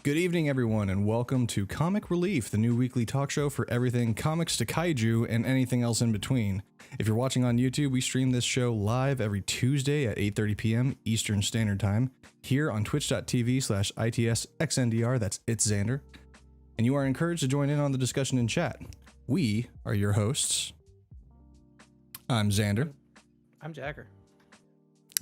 Good evening, everyone, and welcome to Comic Relief, the new weekly talk show for everything comics to kaiju and anything else in between. If you're watching on YouTube, we stream this show live every Tuesday at 8:30 p.m. Eastern Standard Time here on twitch.tv/ITSXNDR, that's It's Xandr. And you are encouraged to join in on the discussion in chat. We are your hosts. I'm Xandr. I'm Jagger.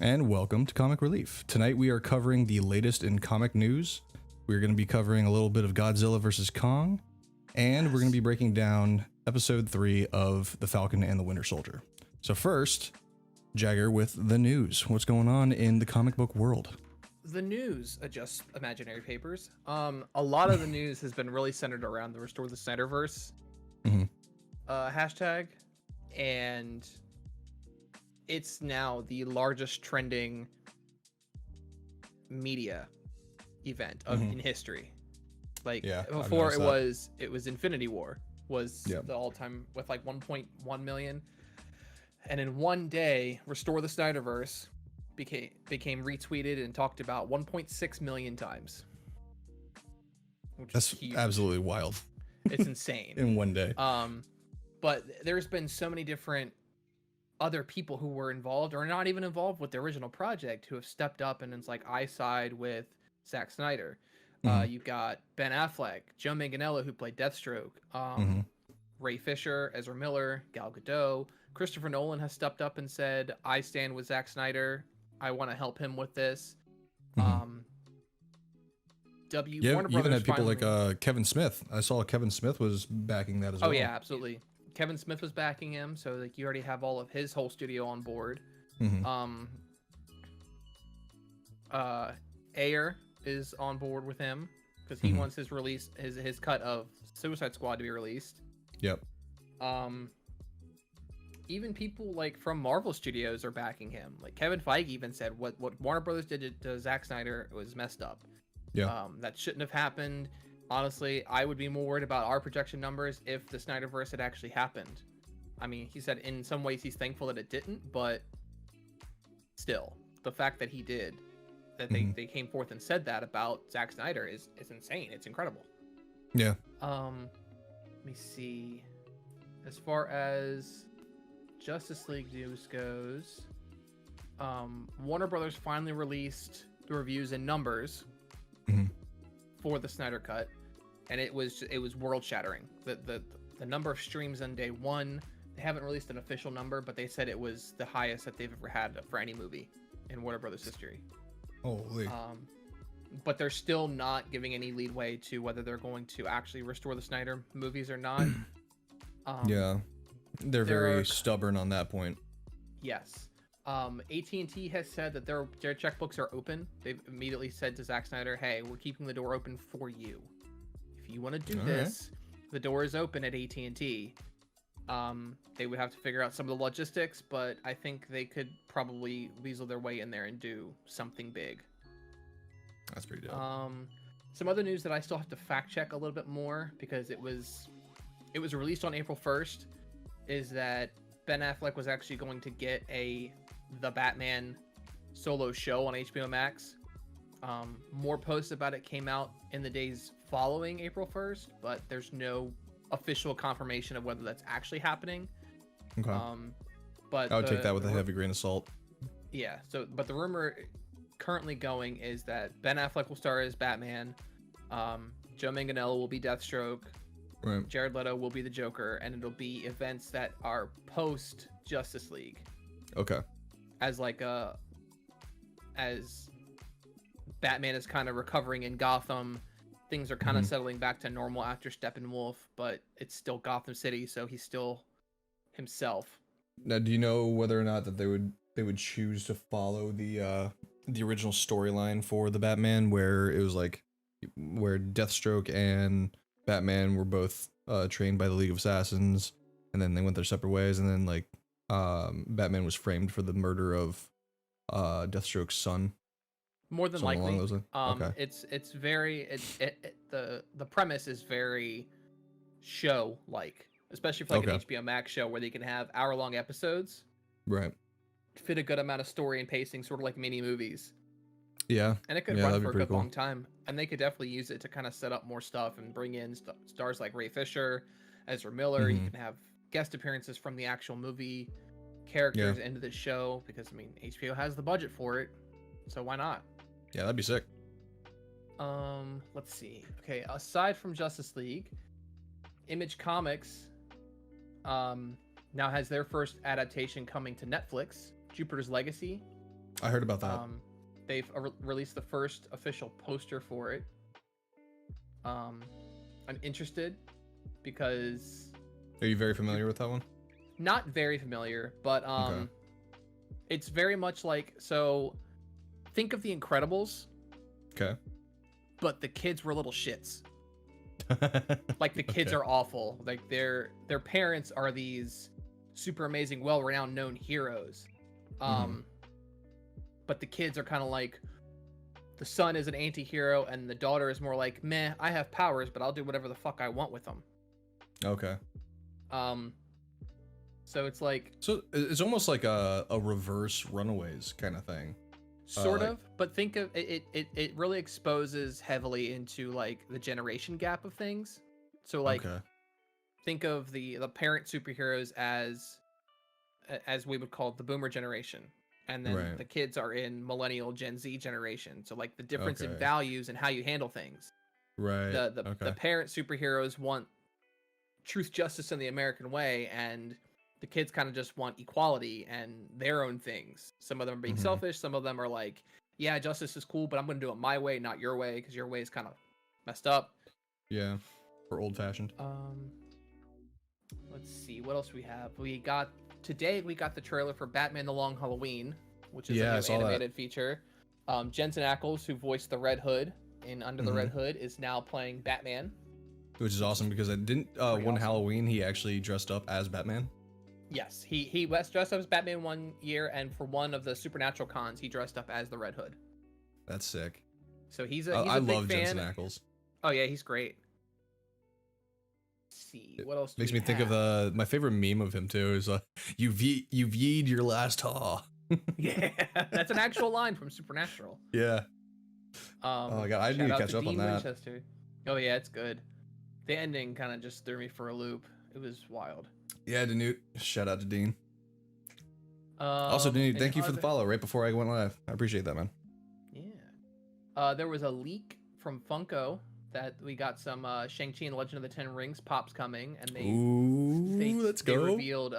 And welcome to Comic Relief. Tonight we are covering the latest in comic news. We're going to be covering a little bit of Godzilla vs. Kong, and we're going to be breaking down episode 3 of The Falcon and the Winter Soldier. So first, Jagger with the news. What's going on in the comic book world? The news adjusts imaginary papers. A lot of the news has been really centered around the Restore the Snyderverse hashtag, and it's now the largest trending media event in history. Like before it was Infinity War was the all-time with like 1.1 million, and in one day Restore the Snyderverse became retweeted and talked about 1.6 million times, which That's is huge. Absolutely wild. It's insane. In one day. But there's been so many different other people who were involved or not even involved with the original project who have stepped up, and it's like, I side with Zack Snyder. You've got Ben Affleck, Joe Manganiello, who played Deathstroke, Ray Fisher, Ezra Miller, Gal Gadot. Christopher Nolan has stepped up and said, I stand with Zack Snyder. I want to help him with this. Warner You Brothers even had people finally... like Kevin Smith. I saw Kevin Smith was backing that as well. Oh yeah, absolutely. Kevin Smith was backing him, so like you already have all of his whole studio on board. Ayer is on board with him because he wants his release, his cut of Suicide Squad to be released. Yep. Even people like from Marvel Studios are backing him. Like Kevin Feige even said what Warner Brothers did to Zack Snyder was messed up. Yeah. That shouldn't have happened. Honestly, I would be more worried about our projection numbers if the Snyderverse had actually happened. I mean, he said in some ways he's thankful that it didn't, but still, the fact that he did, that they came forth and said that about Zack Snyder is insane. It's incredible. Yeah. Let me see. As far as Justice League news goes, Warner Brothers finally released the reviews and numbers for the Snyder Cut, and it was world shattering. The number of streams on day one, they haven't released an official number, but they said it was the highest that they've ever had for any movie in Warner Brothers history. Holy. But they're still not giving any leadway to whether they're going to actually restore the Snyder movies or not. Yeah, they're very stubborn on that point. Yes. AT&T has said that their checkbooks are open. They've immediately said to Zack Snyder, hey, we're keeping the door open for you. If you want to do this, the door is open at AT&T. They would have to figure out some of the logistics, but I think they could probably weasel their way in there and do something big. That's pretty dope. Some other news that I still have to fact check a little bit more because it was released on April 1st is that Ben Affleck was actually going to get the Batman solo show on HBO Max. More posts about it came out in the days following April 1st, but there's no official confirmation of whether that's actually happening. Okay. But I would take that with a heavy grain of salt. Yeah. But the rumor currently going is that Ben Affleck will star as Batman. Joe Manganiello will be Deathstroke. Right. Jared Leto will be the Joker, and it'll be events that are post Justice League. Okay. As Batman is kind of recovering in Gotham, things are kind of settling back to normal after Steppenwolf, but it's still Gotham City, so he's still himself. Now, do you know whether or not that they would choose to follow the original storyline for the Batman, where it was like where Deathstroke and Batman were both trained by the League of Assassins, and then they went their separate ways, and then like Batman was framed for the murder of Deathstroke's son? More than likely. Okay. It's very the premise is very show like, especially for like an HBO Max show where they can have hour-long episodes. Right. Fit a good amount of story and pacing, sort of like mini movies. Yeah. And it could Yeah, run that'd be for a pretty good cool. long time. And they could definitely use it to kind of set up more stuff and bring in stars like Ray Fisher, Ezra Miller. You Mhm. can have guest appearances from the actual movie Yeah. characters into the show because, I mean, HBO has the budget for it. So why not? Yeah, that'd be sick. Let's see. Okay, aside from Justice League, Image Comics now has their first adaptation coming to Netflix, Jupiter's Legacy. I heard about that. They've released the first official poster for it. I'm interested because Are you very familiar with that one? not very familiar, but Okay. it's very much like, so think of the Incredibles, Okay. but the kids were little shits. Like the kids Okay. are awful. Like their parents are these super amazing, well-renowned, known heroes. But the kids are kind of like, the son is an anti-hero and the daughter is more like, meh, I have powers, but I'll do whatever the fuck I want with them. Okay. So it's like So it's almost like a reverse Runaways kind of thing. sort like- of, but think of it really exposes heavily into like the generation gap of things. So like Okay. think of the parent superheroes as we would call the boomer generation, and then Right. the kids are in millennial Gen Z generation. So like the difference in Okay. values and how you handle things. Right. The Okay. parent superheroes want truth, justice, in the American way, and the kids kind of just want equality and their own things. Some of them are being Mhm. selfish. Some of them are like, yeah, justice is cool, but I'm going to do it my way, not your way, because your way is kind of messed up. Yeah. Or old fashioned. Let's see what else we have. We got the trailer for Batman: The Long Halloween, which is Yeah, I a new saw that. animated feature. Jensen Ackles, who voiced the Red Hood in Under the Red Mm-hmm. Hood, is now playing Batman. Which is awesome because I didn't one awesome. Halloween he actually dressed up as Batman. Yes, he was dressed up as Batman one year, and for one of the Supernatural cons, he dressed up as the Red Hood. That's sick. So he's a I big love fan. Jensen Ackles. Oh yeah, he's great. Let's see what else Makes do we me think have? of my favorite meme of him too is you've yeed your last haw. Yeah, that's an actual line from Supernatural. Yeah. Oh my God, I need shout to out catch up on Dean that. Winchester. Oh yeah, it's good. The ending kind of just threw me for a loop. It was wild. Yeah, Danute. Shout out to Dean. Also, Danute, thank you for the follow right before I went live. I appreciate that, man. Yeah. There was a leak from Funko that we got some Shang-Chi and the Legend of the Ten Rings pops coming, and Let's they go. revealed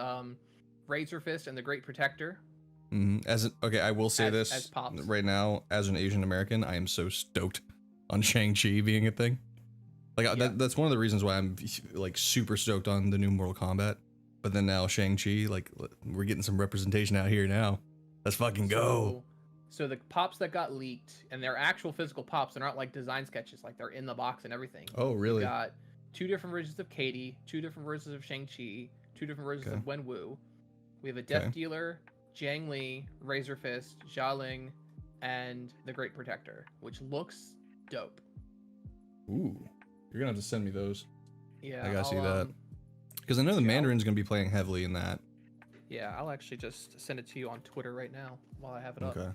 Razor Fist and the Great Protector. Okay, I will say as this pops. right now. As an Asian American, I am so stoked on Shang-Chi being a thing. Like that's one of the reasons why I'm like super stoked on the new Mortal Kombat. But then now Shang-Chi, like we're getting some representation out here now. Let's fucking go. So the pops that got leaked, and they're actual physical pops, they're not like design sketches, like they're in the box and everything. Oh, really? We got 2 different versions of Katie, 2 different versions of Shang-Chi, 2 different versions of Wenwu. We have a Death Dealer, Jiang Li, Razor Fist, Xia Ling, and the Great Protector, which looks dope. Ooh, you're gonna have to send me those. Yeah, I gotta see that. Because I know the Mandarin's gonna be playing heavily in that. Yeah, I'll actually just send it to you on Twitter right now while I have it up. Okay.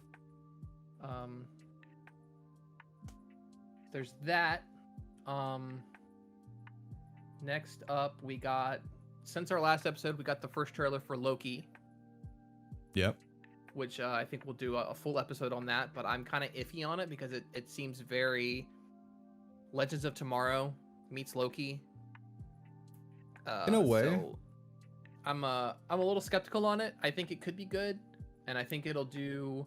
There's that. Next up, we got, since our last episode, we got the first trailer for Loki. Yep. Which I think we'll do a full episode on that, but I'm kind of iffy on it because it seems very Legends of Tomorrow meets Loki. In a way. So I'm a little skeptical on it. I think it could be good, and I think it'll do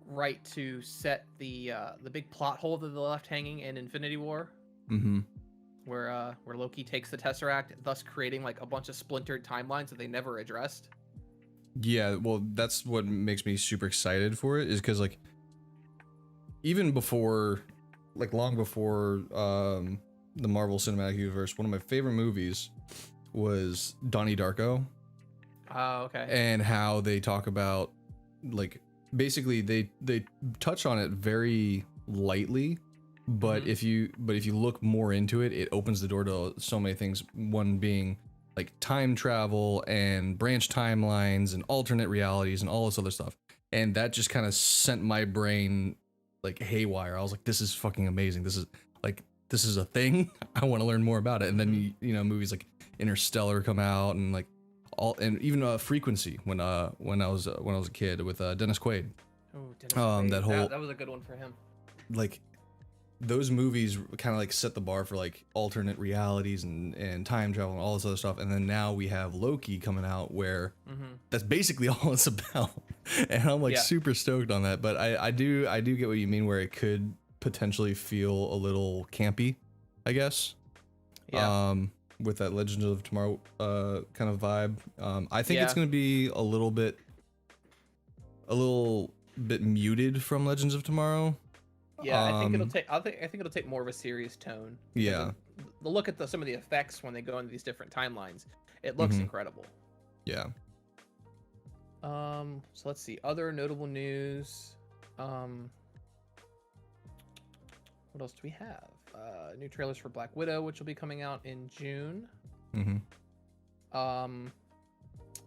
right to set the big plot hole that they left hanging in Infinity War. Mm-hmm. Where Loki takes the Tesseract, thus creating like a bunch of splintered timelines that they never addressed. Yeah, well, that's what makes me super excited for it, is because like even before, like long before the Marvel Cinematic Universe, one of my favorite movies was Donnie Darko. Oh, okay. And how they talk about, like, basically they touch on it very lightly, but if you look more into it, it opens the door to so many things. One being like time travel and branch timelines and alternate realities and all this other stuff. And that just kind of sent my brain like haywire. I was like, this is fucking amazing. This is a thing. I want to learn more about it. And then you know, movies like Interstellar come out, and like and even Frequency when I was a kid with Dennis Quaid. Oh, Dennis Quaid. That whole that was a good one for him. like those movies kind of like set the bar for like alternate realities and time travel and all this other stuff. And then now we have Loki coming out where that's basically all it's about. And I'm like super stoked on that. But I do get what you mean, where it could potentially feel a little campy, I guess. Yeah. With that Legends of Tomorrow kind of vibe. I think it's going to be a little bit muted from Legends of Tomorrow. Yeah, I think it'll take more of a serious tone. Yeah. The look at some of the effects when they go into these different timelines, it looks incredible. Yeah. So let's see other notable news. What else do we have? New trailers for Black Widow, which will be coming out in June.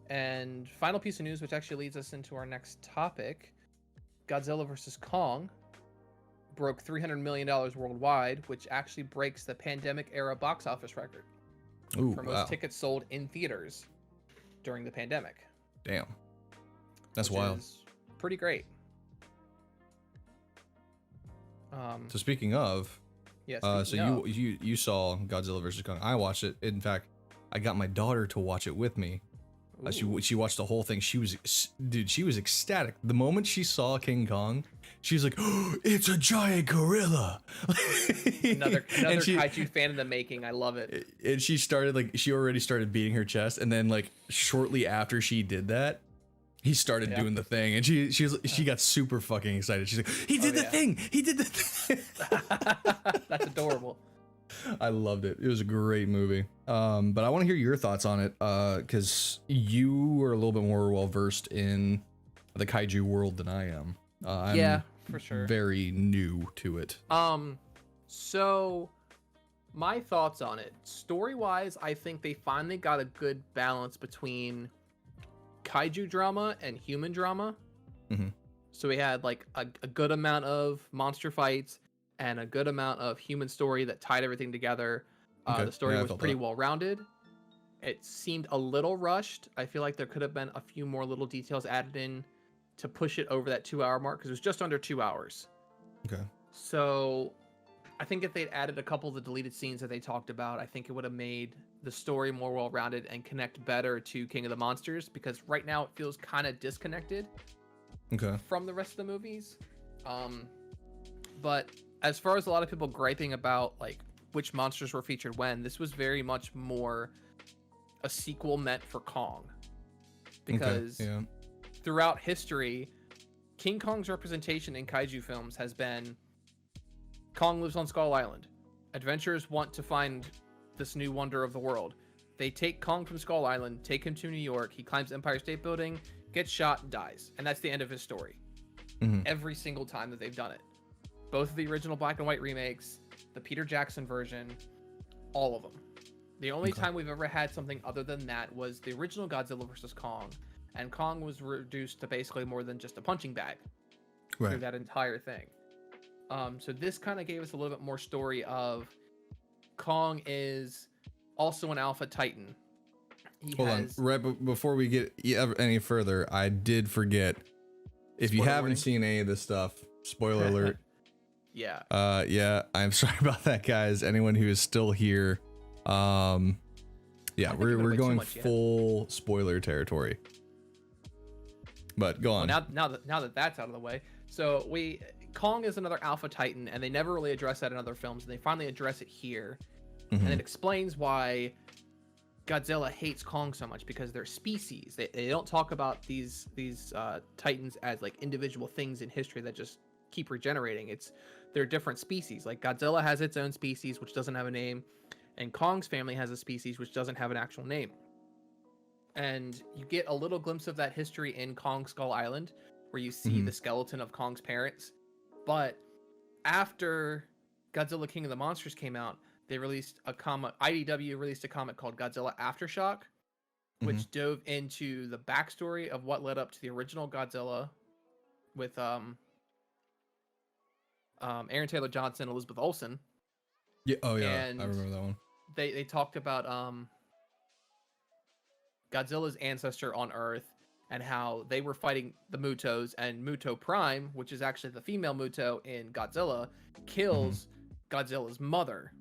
And final piece of news, which actually leads us into our next topic: Godzilla vs. Kong broke $300 million worldwide, which actually breaks the pandemic era box office record for most tickets sold in theaters during the pandemic. Damn, that's wild. Pretty great. So speaking of, so you saw Godzilla vs. Kong. I watched it. In fact, I got my daughter to watch it with me. She watched the whole thing. She was ecstatic. The moment she saw King Kong, she was like, oh, "It's a giant gorilla!" another kaiju fan in the making. I love it. And she already started beating her chest, and then like shortly after she did that, he started doing the thing, and she got super fucking excited. She's like, "He did the thing! He did the thing!" That's adorable. I loved it. It was a great movie. But I want to hear your thoughts on it, because you are a little bit more well versed in the kaiju world than I am. I'm for sure. Very new to it. So my thoughts on it, story-wise, I think they finally got a good balance between kaiju drama and human drama. So we had like a good amount of monster fights and a good amount of human story that tied everything together. The story was pretty well rounded. It seemed a little rushed. I feel like there could have been a few more little details added in to push it over that 2 hour mark, because it was just under 2 hours. Okay. So I think if they'd added a couple of the deleted scenes that they talked about, I think it would have made the story more well rounded and connect better to King of the Monsters, because right now it feels kind of disconnected from the rest of the movies. But as far as a lot of people griping about like which monsters were featured when, this was very much more a sequel meant for Kong, because throughout history, King Kong's representation in kaiju films has been Kong lives on Skull Island. Adventurers want to find this new wonder of the world. They take Kong from Skull Island, take him to New York, he climbs Empire State Building, gets shot, and dies. And that's the end of his story. Every single time that they've done it. Both of the original black and white remakes, the Peter Jackson version, all of them. The only time we've ever had something other than that was the original Godzilla vs. Kong, and Kong was reduced to basically more than just a punching bag through that entire thing. So this kind of gave us a little bit more story of Kong is also an alpha titan. Hold on, right before we get any further, I did forget. If you haven't seen any of this stuff, spoiler alert. Yeah, I'm sorry about that, guys. Anyone who is still here, we're going full spoiler territory. But go on. Well, now that that's out of the way, so Kong is another alpha titan, and they never really address that in other films, and they finally address it here, and it explains why Godzilla hates Kong so much, because they're species. They don't talk about these titans as like individual things in history that just keep regenerating. They're different species. Like Godzilla has its own species which doesn't have a name, and Kong's family has a species which doesn't have an actual name. And you get a little glimpse of that history in Kong Skull Island, where you see the skeleton of Kong's parents. But after Godzilla King of the Monsters came out, they released a comic. IDW released a comic called Godzilla Aftershock, which dove into the backstory of what led up to the original Godzilla with Aaron Taylor Johnson, Elizabeth Olsen. Yeah. Oh yeah, And I remember that one. they talked about Godzilla's ancestor on Earth and how they were fighting the Mutos, and Muto Prime, which is actually the female Muto in Godzilla, kills Godzilla's mother,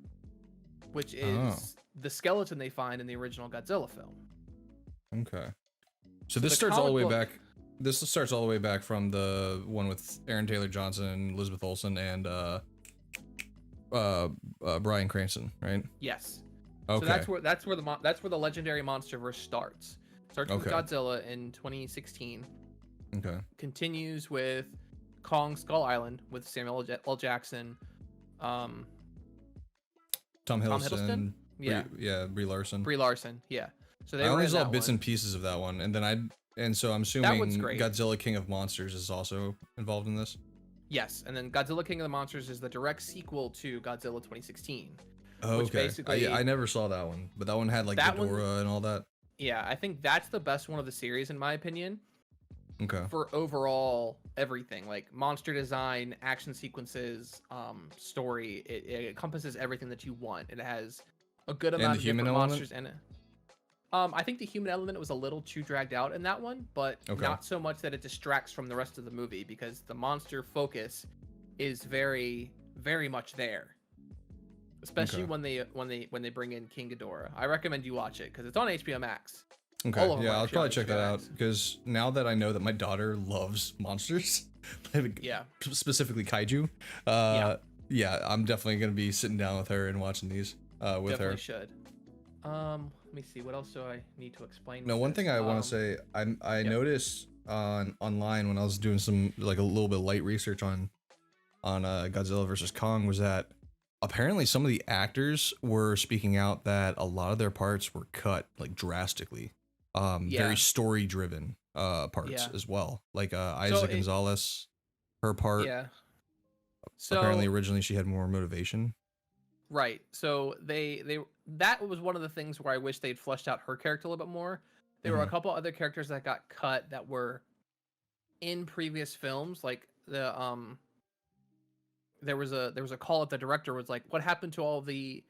which is the skeleton they find in the original Godzilla film. Okay. So this starts all the way back. This starts all the way back from the one with Aaron Taylor Johnson, Elizabeth Olsen, and Bryan Cranston, right? Yes. Okay. So that's where the legendary monsterverse starts. Starts with Godzilla in 2016. Okay. Continues with Kong Skull Island with Samuel L. Jackson, Tom Hiddleston. Yeah. Brie Larson. Brie Larson. Yeah. So they I were only in saw that bits one. and pieces of that one, and so I'm That one's assuming great. Godzilla King of Monsters is also involved in this. Yes, and then Godzilla King of the Monsters is the direct sequel to Godzilla 2016. Oh, Which okay. basically- I never saw that one, but that one had like That one- Ghidorah and all that. Yeah, I think that's the best one of the series in my opinion. Okay. For overall everything, like monster design, action sequences, story, it encompasses everything that you want. It has a good amount of human different element? monsters in it. I think the human element was a little too dragged out in that one, but not so much that it distracts from the rest of the movie, because the monster focus is very, very much there. Especially when they bring in King Ghidorah. I recommend you watch it because it's on HBO Max. Okay. All of them Yeah, are I'll actually probably on check that HBO out Max. because now that I know that my daughter loves monsters, Yeah. specifically kaiju, yeah, I'm definitely gonna be sitting down with her and watching these with Definitely her. should. Let me see. What else do I need to explain? No, with one this? thing I want to say, I noticed online when I was doing some like a little bit of light research on Godzilla versus Kong was that apparently some of the actors were speaking out that a lot of their parts were cut like drastically, very story driven parts as well. Like Isa Gonzalez, her part. Yeah. So Apparently originally she had more motivation. right. So that was one of the things where I wish they'd fleshed out her character a little bit more. There were a couple other characters that got cut that were in previous films, like there was a call up. The director was like, "What happened to all the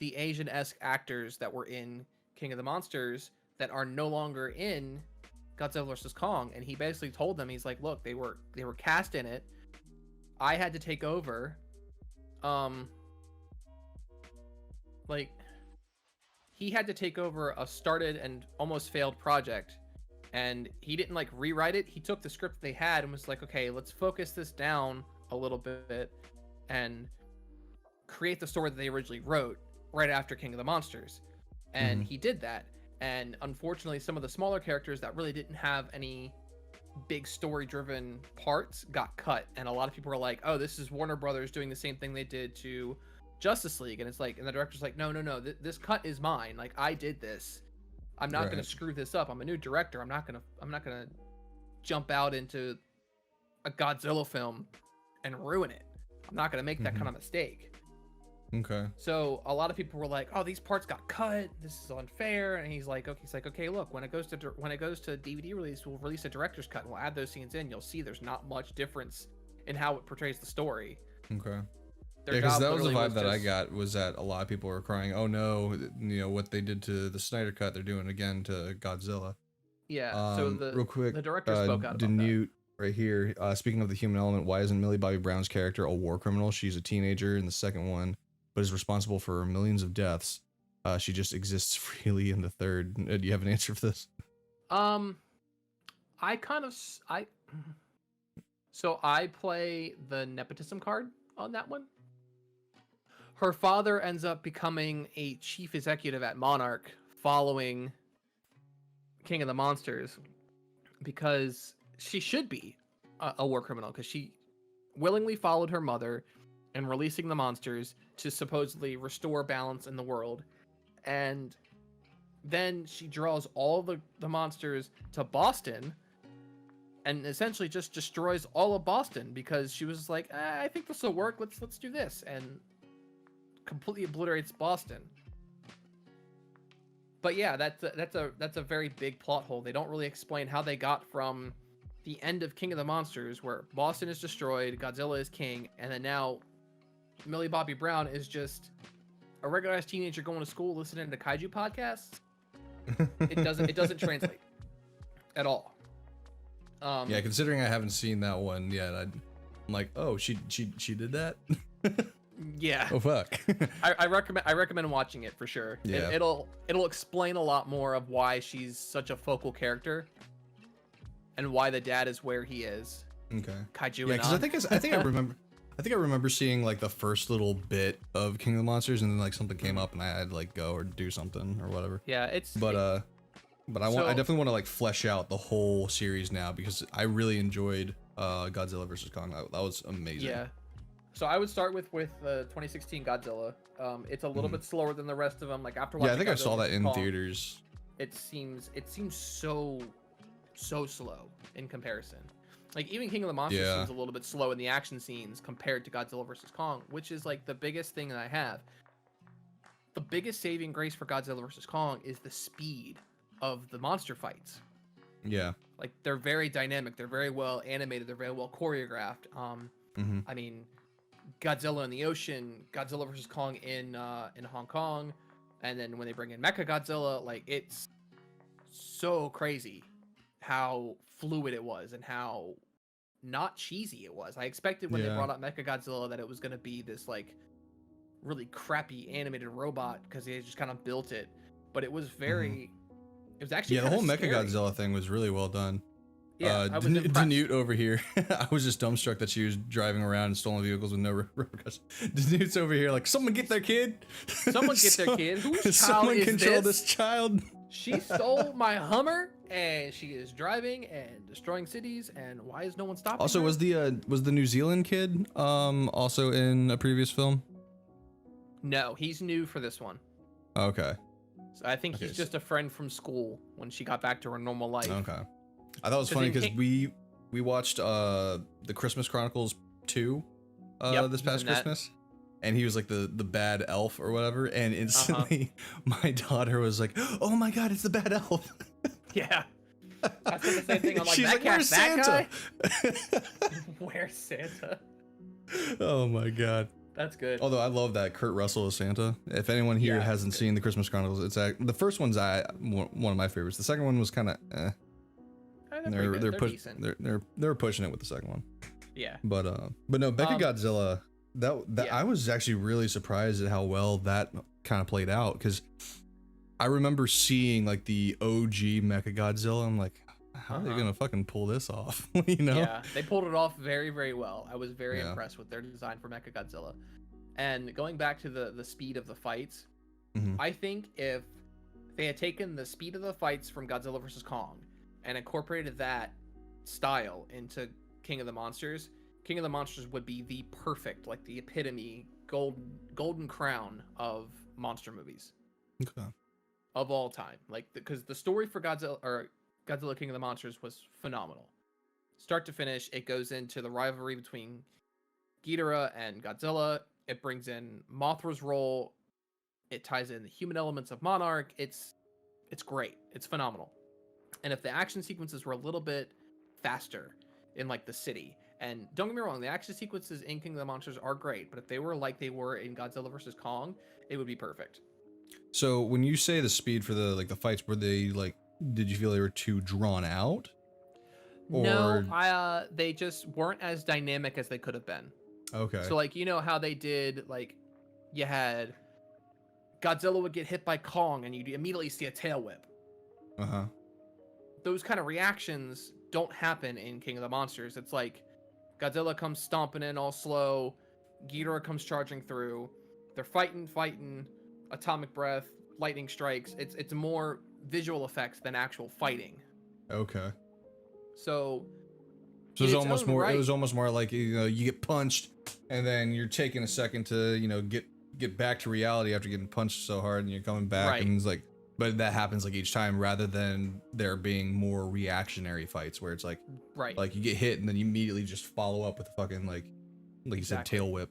Asian-esque actors that were in King of the Monsters that are no longer in Godzilla vs Kong?" And he basically told them, he's like, "Look, they were cast in it. I had to take over. Like he had to take over a started and almost failed project." And he didn't like rewrite it. He took the script they had and was like, "Okay, let's focus this down a little bit and create the story that they originally wrote right after King of the Monsters." And he did that. And unfortunately, some of the smaller characters that really didn't have any big story-driven parts got cut. And a lot of people were like, "Oh, this is Warner Brothers doing the same thing they did to Justice League." And it's like, and the director's like, "No, this cut is mine. Like, I did this. I'm not going to screw this up. I'm a new director. I'm not going to jump out into a Godzilla film and ruin it. I'm not going to make that kind of mistake." Okay. So a lot of people were like, "Oh, these parts got cut. This is unfair." And he's like, "Okay, look, when it goes to DVD release, we'll release a director's cut and we'll add those scenes in. You'll see there's not much difference in how it portrays the story." Okay. Their Yeah, because job that was the literally vibe that I just- got, was that a lot of people were crying, "Oh no, what they did to the Snyder Cut, they're doing again to Godzilla." Yeah. So real quick, the director spoke out about that. Danute right here. Speaking of the human element, why isn't Millie Bobby Brown's character a war criminal? She's a teenager in the second one, but is responsible for millions of deaths. She just exists freely in the third. Do you have an answer for this? So I play the nepotism card on that one. Her father ends up becoming a chief executive at Monarch following King of the Monsters, because she should be a war criminal, because she willingly followed her mother in releasing the monsters to supposedly restore balance in the world. And then she draws all the monsters to Boston and essentially just destroys all of Boston because she was like, "I think this will work. Let's do this," and completely obliterates Boston. But yeah, that's a very big plot hole. They don't really explain how they got from the end of King of the Monsters, where Boston is destroyed, Godzilla is king, and then now Millie Bobby Brown is just a regular-ass teenager going to school listening to kaiju podcasts. It doesn't translate at all. Yeah, considering I haven't seen that one yet, I'm like, oh, she did that. Yeah. Oh fuck. I recommend watching it for sure. Yeah. It'll explain a lot more of why she's such a focal character, and why the dad is where he is. Okay. Kaiju. Yeah, because I think I remember seeing like the first little bit of King of the Monsters, and then like something came up, and I had to like go or do something or whatever. Yeah, But I definitely want to like flesh out the whole series now, because I really enjoyed Godzilla versus Kong. That was amazing. Yeah. So I would start with 2016 Godzilla. It's a little bit slower than the rest of them. Like after watching, yeah, I think Godzilla I saw that vs. in Kong, theaters. It seems so slow in comparison. Like even King of the Monsters seems a little bit slow in the action scenes compared to Godzilla versus Kong, which is like the biggest thing that I have. The biggest saving grace for Godzilla versus Kong is the speed of the monster fights. Yeah. Like they're very dynamic, they're very well animated, they're very well choreographed. I mean, Godzilla in the ocean, Godzilla versus Kong in Hong Kong, and then when they bring in Mecha Godzilla, like it's so crazy how fluid it was and how not cheesy it was. I expected when they brought out Mecha Godzilla that it was gonna be this like really crappy animated robot because they just kind of built it, but it was very. It was actually the whole scary. Mecha Godzilla thing was really well done. Yeah, I was impressed. Danute over here, I was just dumbstruck that she was driving around in stolen vehicles with no repercussions. Danute's over here like, someone get their kid. Someone get their kid. Whose child someone is control this child. She stole my Hummer, and she is driving and destroying cities. And why is no one stopping Also, her? was the New Zealand kid also in a previous film? No, he's new for this one. Okay. So I think he's just a friend from school when she got back to her normal life. Okay. I thought it was funny because we watched the Christmas Chronicles 2 this past Christmas, and he was like the bad elf or whatever, and instantly my daughter was like, "Oh my god, it's the bad elf!" Yeah, I said the same thing. I'm like, she's like, "Where's Santa?" Where's Santa? Oh my god. That's good. Although I love that Kurt Russell is Santa. If anyone here hasn't seen the Christmas Chronicles, it's the first one's one of my favorites. The second one was kind of they're pushing it with the second one. Yeah. But no, Mecha Godzilla. I was actually really surprised at how well that kind of played out, because I remember seeing like the OG Mecha Godzilla. I'm like, how are they gonna fucking pull this off? You know? Yeah, they pulled it off very, very well. I was very impressed with their design for Mecha Godzilla. And going back to the speed of the fights, I think if they had taken the speed of the fights from Godzilla vs. Kong and incorporated that style into King of the Monsters, King of the Monsters would be the perfect, like the epitome, golden crown of monster movies. Okay. Of all time. Like, because the story for Godzilla King of the Monsters was phenomenal. Start to finish, it goes into the rivalry between Ghidorah and Godzilla. It brings in Mothra's role. It ties in the human elements of Monarch. It's great. It's phenomenal. And if the action sequences were a little bit faster in like the city, and don't get me wrong, the action sequences in King of the Monsters are great, but if they were like they were in Godzilla vs. Kong, it would be perfect. So when you say the speed for the fights, were they like, did you feel they were too drawn out? Or... No, they just weren't as dynamic as they could have been. Okay. So like, you know how they did, like, you had Godzilla would get hit by Kong and you'd immediately see a tail whip. Uh-huh. Those kind of reactions don't happen in King of the Monsters. It's like Godzilla comes stomping in all slow, Ghidorah comes charging through, they're fighting, atomic breath, lightning strikes. It's more visual effects than actual fighting. Okay. So it was almost more it was almost more like, you know, you get punched and then you're taking a second to, you know, get back to reality after getting punched so hard, and you're coming back, and it's like, but that happens like each time, rather than there being more reactionary fights where it's like like you get hit and then you immediately just follow up with a fucking like you said, tail whip.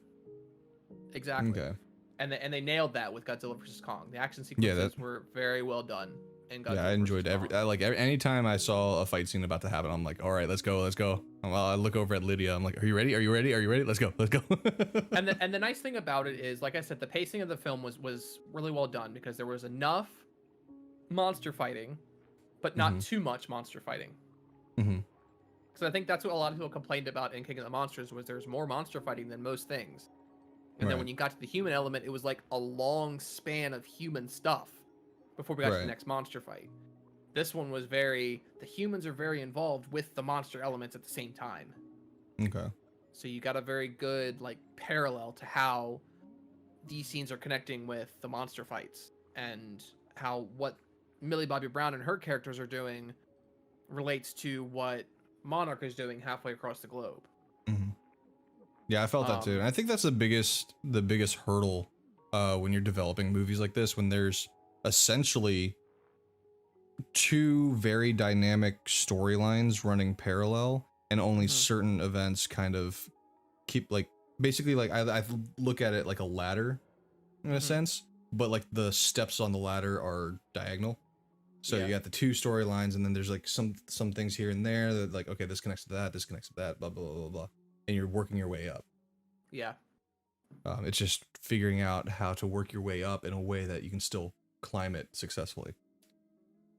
Exactly. Okay. And they nailed that with Godzilla vs. Kong. The action sequences were very well done. in Godzilla Yeah, I enjoyed versus Kong. anytime I saw a fight scene about to happen, I'm like, all right, let's go. Well, I look over at Lydia. I'm like, are you ready? Are you ready? Are you ready? Let's go. And the nice thing about it is, like I said, the pacing of the film was really well done because there was enough monster fighting, but not too much monster fighting. Mm-hmm. Because I think that's what a lot of people complained about in King of the Monsters was there's more monster fighting than most things. And then when you got to the human element, it was like a long span of human stuff before we got to the next monster fight. This one was the humans are very involved with the monster elements at the same time. Okay. So you got a very good like parallel to how these scenes are connecting with the monster fights and how what Millie Bobby Brown and her characters are doing relates to what Monarch is doing halfway across the globe. Mm-hmm. Yeah, I felt that too. And I think that's the biggest hurdle when you're developing movies like this, when there's essentially two very dynamic storylines running parallel and only certain events kind of keep like basically like I look at it like a ladder in a sense, but like the steps on the ladder are diagonal. So you got the two storylines, and then there's like some things here and there that like, okay, this connects to that, this connects to that, blah blah blah blah, and you're working your way up. Yeah. It's just figuring out how to work your way up in a way that you can still climb it successfully.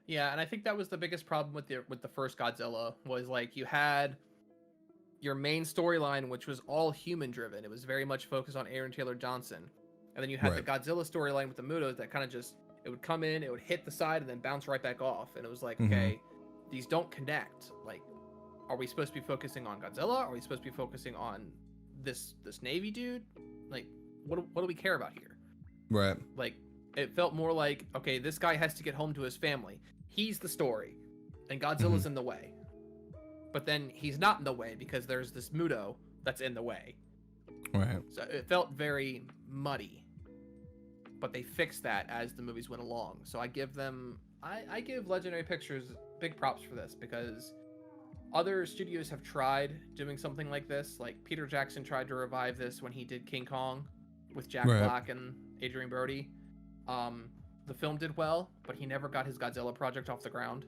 Yeah, and I think that was the biggest problem with the first Godzilla was like you had your main storyline, which was all human driven. It was very much focused on Aaron Taylor Johnson, and then you had the Godzilla storyline with the Mutos that kind of just it would come in, it would hit the side, and then bounce right back off. And it was like, okay, these don't connect. Like, are we supposed to be focusing on Godzilla? Are we supposed to be focusing on this Navy dude? Like, what do we care about here? Right. Like, it felt more like, okay, this guy has to get home to his family. He's the story, and Godzilla's in the way. But then he's not in the way because there's this Muto that's in the way. Right. So it felt very muddy. But they fixed that as the movies went along. So I give Legendary Pictures big props for this because other studios have tried doing something like this. Like Peter Jackson tried to revive this when he did King Kong with Jack Black and Adrian Brody. The film did well, but he never got his Godzilla project off the ground.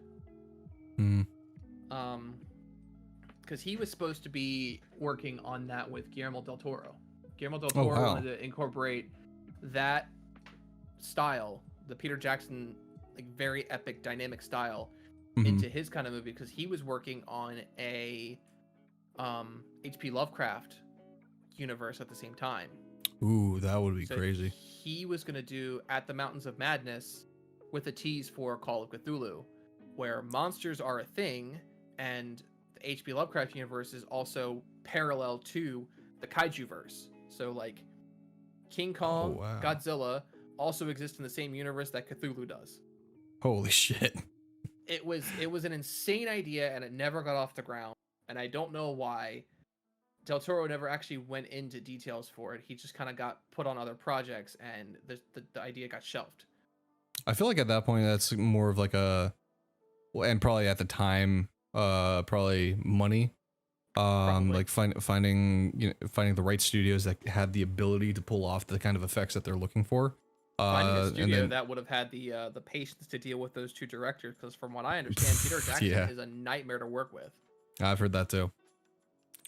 Because he was supposed to be working on that with Guillermo del Toro. Guillermo del Toro wanted to incorporate that style, the Peter Jackson like very epic dynamic style, into his kind of movie because he was working on a H.P. Lovecraft universe at the same time. Ooh, that would be crazy. He was going to do At the Mountains of Madness with a tease for Call of Cthulhu, where monsters are a thing, and the H.P. Lovecraft universe is also parallel to the kaiju verse. So, like, King Kong, Godzilla also exist in the same universe that Cthulhu does. Holy shit. It was an insane idea, and it never got off the ground, and I don't know why. Del Toro never actually went into details for it. He just kind of got put on other projects, and the idea got shelved. I feel like at that point, that's more of like and probably at the time, probably money. Like finding the right studios that had the ability to pull off the kind of effects that they're looking for. Finding a studio that would have had the patience to deal with those two directors, because from what I understand, Peter Jackson is a nightmare to work with. I've heard that too.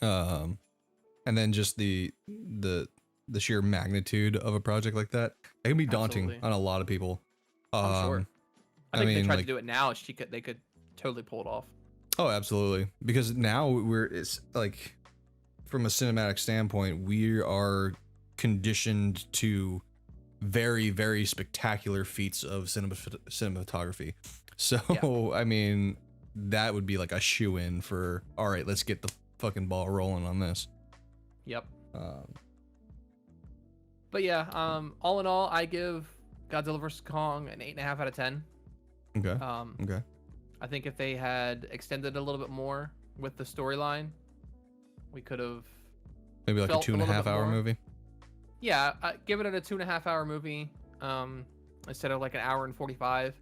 And then just the sheer magnitude of a project like that, it can be daunting on a lot of people. I'm sure. I think if they tried to do it now, they could totally pull it off. Oh, absolutely. Because now it's like, from a cinematic standpoint, we are conditioned to very, very spectacular feats of cinematography. So, I mean, that would be like a shoe-in for, all right, let's get the fucking ball rolling on this. Yep. But yeah, all in all, I give Godzilla vs. Kong an 8.5 out of 10. Okay. Okay. I think if they had extended a little bit more with the storyline, we could have maybe like a 2.5 hour movie. Yeah, give it a 2.5 hour movie instead of like an hour and 45.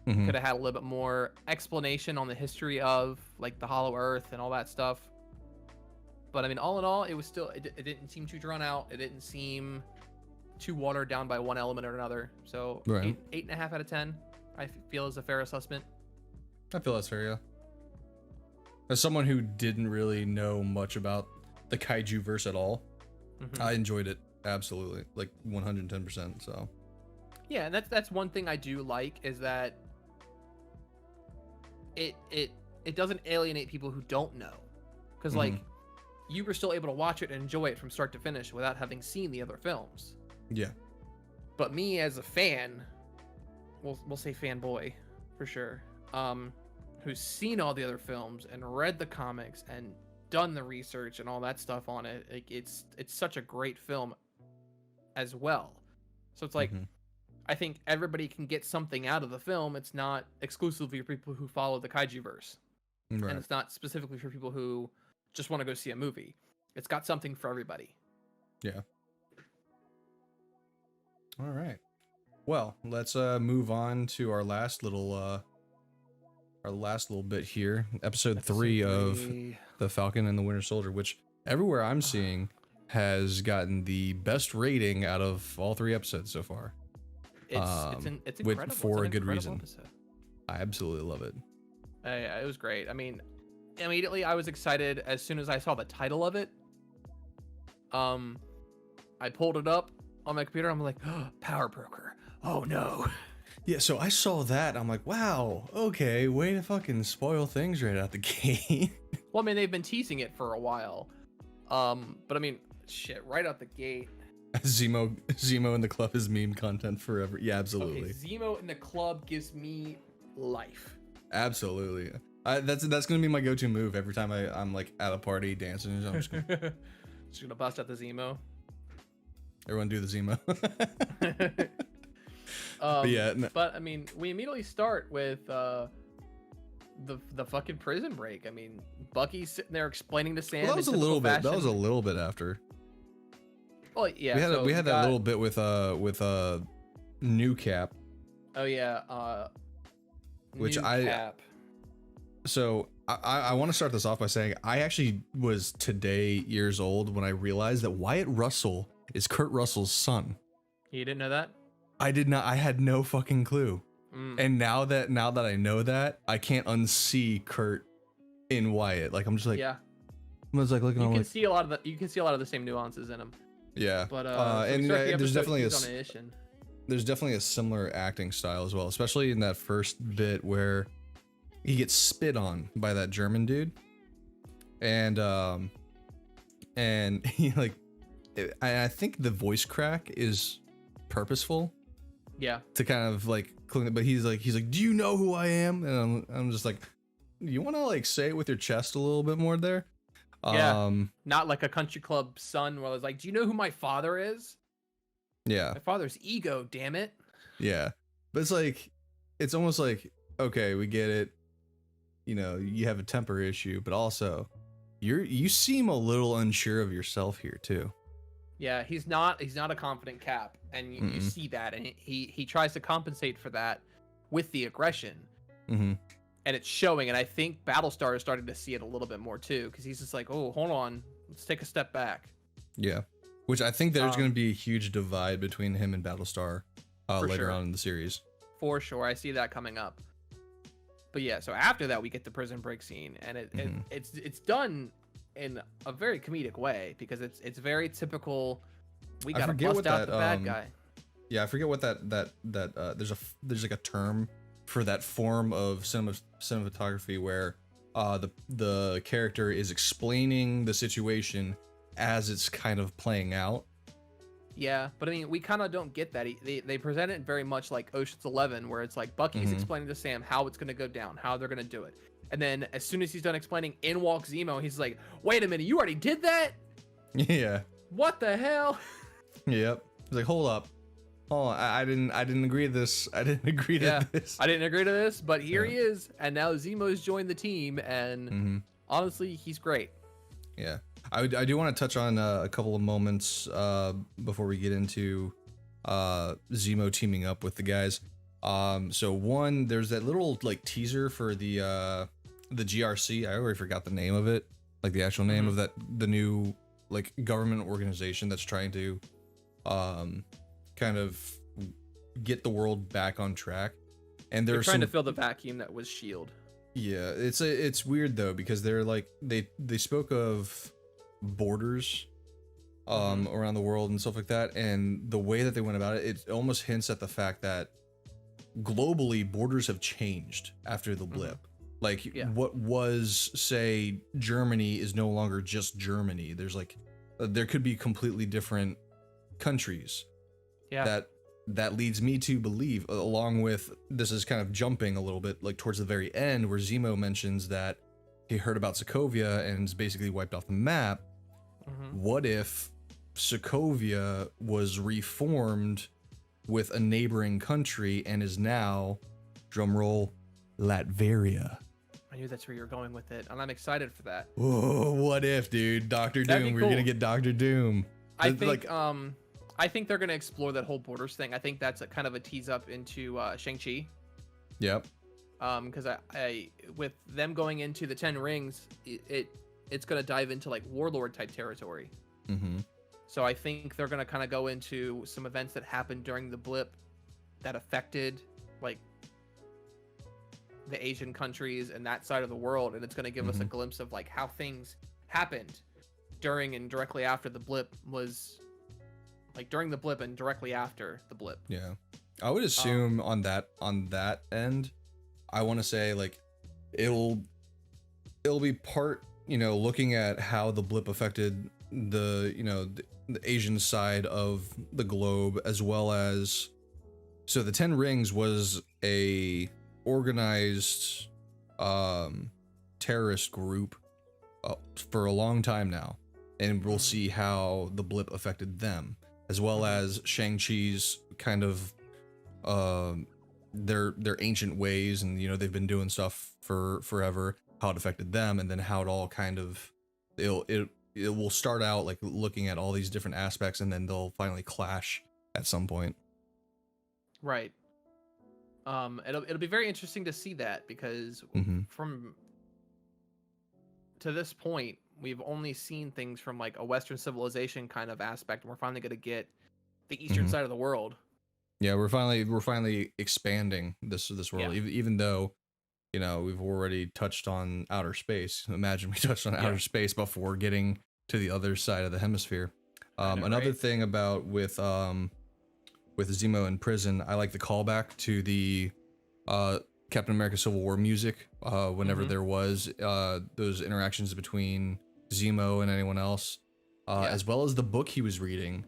Could have had a little bit more explanation on the history of like the Hollow Earth and all that stuff. But I mean, all in all, it was still it didn't seem too drawn out. It didn't seem too watered down by one element or another. So 8.5 out of 10. I feel is a fair assessment. I feel that's fair, yeah. As someone who didn't really know much about the kaiju verse at all, I enjoyed it absolutely, like 110%. So yeah, and that's one thing I do like is that it doesn't alienate people who don't know, because like you were still able to watch it and enjoy it from start to finish without having seen the other films. Yeah. But me as a fan, we'll say fanboy for sure, who's seen all the other films and read the comics and done the research and all that stuff on it, like it's such a great film as well. So it's like I think everybody can get something out of the film. It's not exclusively for people who follow the kaiju verse, and it's not specifically for people who just want to go see a movie. It's got something for everybody. Yeah. All right. Well, let's move on to our last little bit here, episode 3 of The Falcon and the Winter Soldier, which everywhere I'm seeing has gotten the best rating out of all 3 episodes so far. It's incredible. For a good reason. Episode. I absolutely love it. It was great. I mean, immediately I was excited as soon as I saw the title of it. I pulled it up on my computer. I'm like, oh, Power Broker. Oh no. Yeah, so I saw that. I'm like, wow, okay, way to fucking spoil things right out the gate. Well, I mean, they've been teasing it for a while. But I mean, shit, right out the gate. Zemo in the club is meme content forever. Yeah, absolutely. Okay, Zemo in the club gives me life. Absolutely. That's gonna be my go-to move every time I'm like at a party dancing. I'm just gonna bust out the Zemo. Everyone do the Zemo. But I mean, we immediately start with the fucking prison break. I mean, Bucky's sitting there explaining to Sam. Well, that was a little bit. That was a little bit after. Well, yeah. We had that little bit with New Cap. Oh yeah. Which New Cap. So I want to start this off by saying I actually was today years old when I realized that Wyatt Russell is Kurt Russell's son. You didn't know that? I did not. I had no fucking clue. And now that I know that, I can't unsee Kurt in Wyatt. Like I'm just like, yeah. I'm just like looking. You can see a lot of the same nuances in him. Yeah. But and there's definitely there's definitely a similar acting style as well, especially in that first bit where he gets spit on by that German dude, and he like, I think the voice crack is purposeful. Yeah. To kind of like clean, but he's like, do you know who I am? And I'm just like, you want to like say it with your chest a little bit more there? Yeah. Not like a country club son where I was like, do you know who my father is? Yeah. My father's ego, damn it. Yeah. But it's like, it's almost like, okay, we get it. You know, you have a temper issue, but also you seem a little unsure of yourself here too. Yeah, he's not a confident Cap, and you see that, and he tries to compensate for that with the aggression, and it's showing. And I think Battlestar is starting to see it a little bit more too, because he's just like, oh, hold on, let's take a step back. Yeah, which I think there's going to be a huge divide between him and Battlestar later on in the series. For sure, I see that coming up. But yeah, so after that we get the prison break scene, and it's done in a very comedic way, because it's very typical. We gotta bust out the bad guy. Yeah, I forget what that there's like a term for that form of cinematography where the character is explaining the situation as it's kind of playing out. Yeah, but I mean, we kind of don't get that. They present it very much like Ocean's 11, where it's like Bucky's explaining to Sam how it's gonna go down, how they're gonna do it. And then as soon as he's done explaining, in walks Zemo. He's like, wait a minute, you already did that? Yeah. What the hell? Yep. He's like, hold up. Oh, I didn't agree to this. I didn't agree to this. I didn't agree to this, but here he is. And now Zemo's joined the team, and honestly, he's great. Yeah. I do want to touch on a couple of moments before we get into Zemo teaming up with the guys. So one, there's that little like teaser for the GRC. I already forgot the name of it, like the actual name of the new like government organization that's trying to kind of get the world back on track. And They're there's trying some to fill the vacuum that was Shield. Yeah, it's weird though because they're like they spoke of borders around the world and stuff like that, and the way that they went about it, it almost hints at the fact that globally borders have changed after the blip. Like what was, say, Germany is no longer just Germany. There's like there could be completely different countries. That leads me to believe, along with, this is kind of jumping a little bit like towards the very end where Zemo mentions that he heard about Sokovia and is basically wiped off the map. What if Sokovia was reformed with a neighboring country and is now, drumroll, Latveria? I knew that's where you were going with it, and I'm excited for that. Whoa, what if, dude? Doctor Doom, we're gonna get Doctor Doom. I think I think they're gonna explore that whole borders thing. I think that's a kind of a tease up into Shang-Chi. Yep. Because I with them going into the 10 Rings, it's gonna dive into like warlord type territory. So I think they're gonna kind of go into some events that happened during the blip that affected like the Asian countries and that side of the world, and it's gonna give us a glimpse of like how things happened during and directly after the blip was. Like during the blip and directly after the blip. Yeah, I would assume on that end, I want to say like it'll be part, looking at how the blip affected the the Asian side of the globe, as well as, so the 10 Rings was a organized terrorist group for a long time now, and we'll see how the blip affected them, as well as Shang-Chi's kind of their ancient ways, and they've been doing stuff for forever, how it affected them, and then how it all kind of it will start out like looking at all these different aspects, and then they'll finally clash at some point. Right. It'll be very interesting to see that, because from to this point we've only seen things from like a Western civilization kind of aspect, and we're finally going to get the Eastern side of the world. Yeah, we're finally expanding this world, even though we've already touched on outer space. Imagine we touched on outer space before getting to the other side of the hemisphere. Another thing about with Zemo in prison, I like the callback to the Captain America Civil War music whenever there was those interactions between Zemo and anyone else, as well as the book he was reading,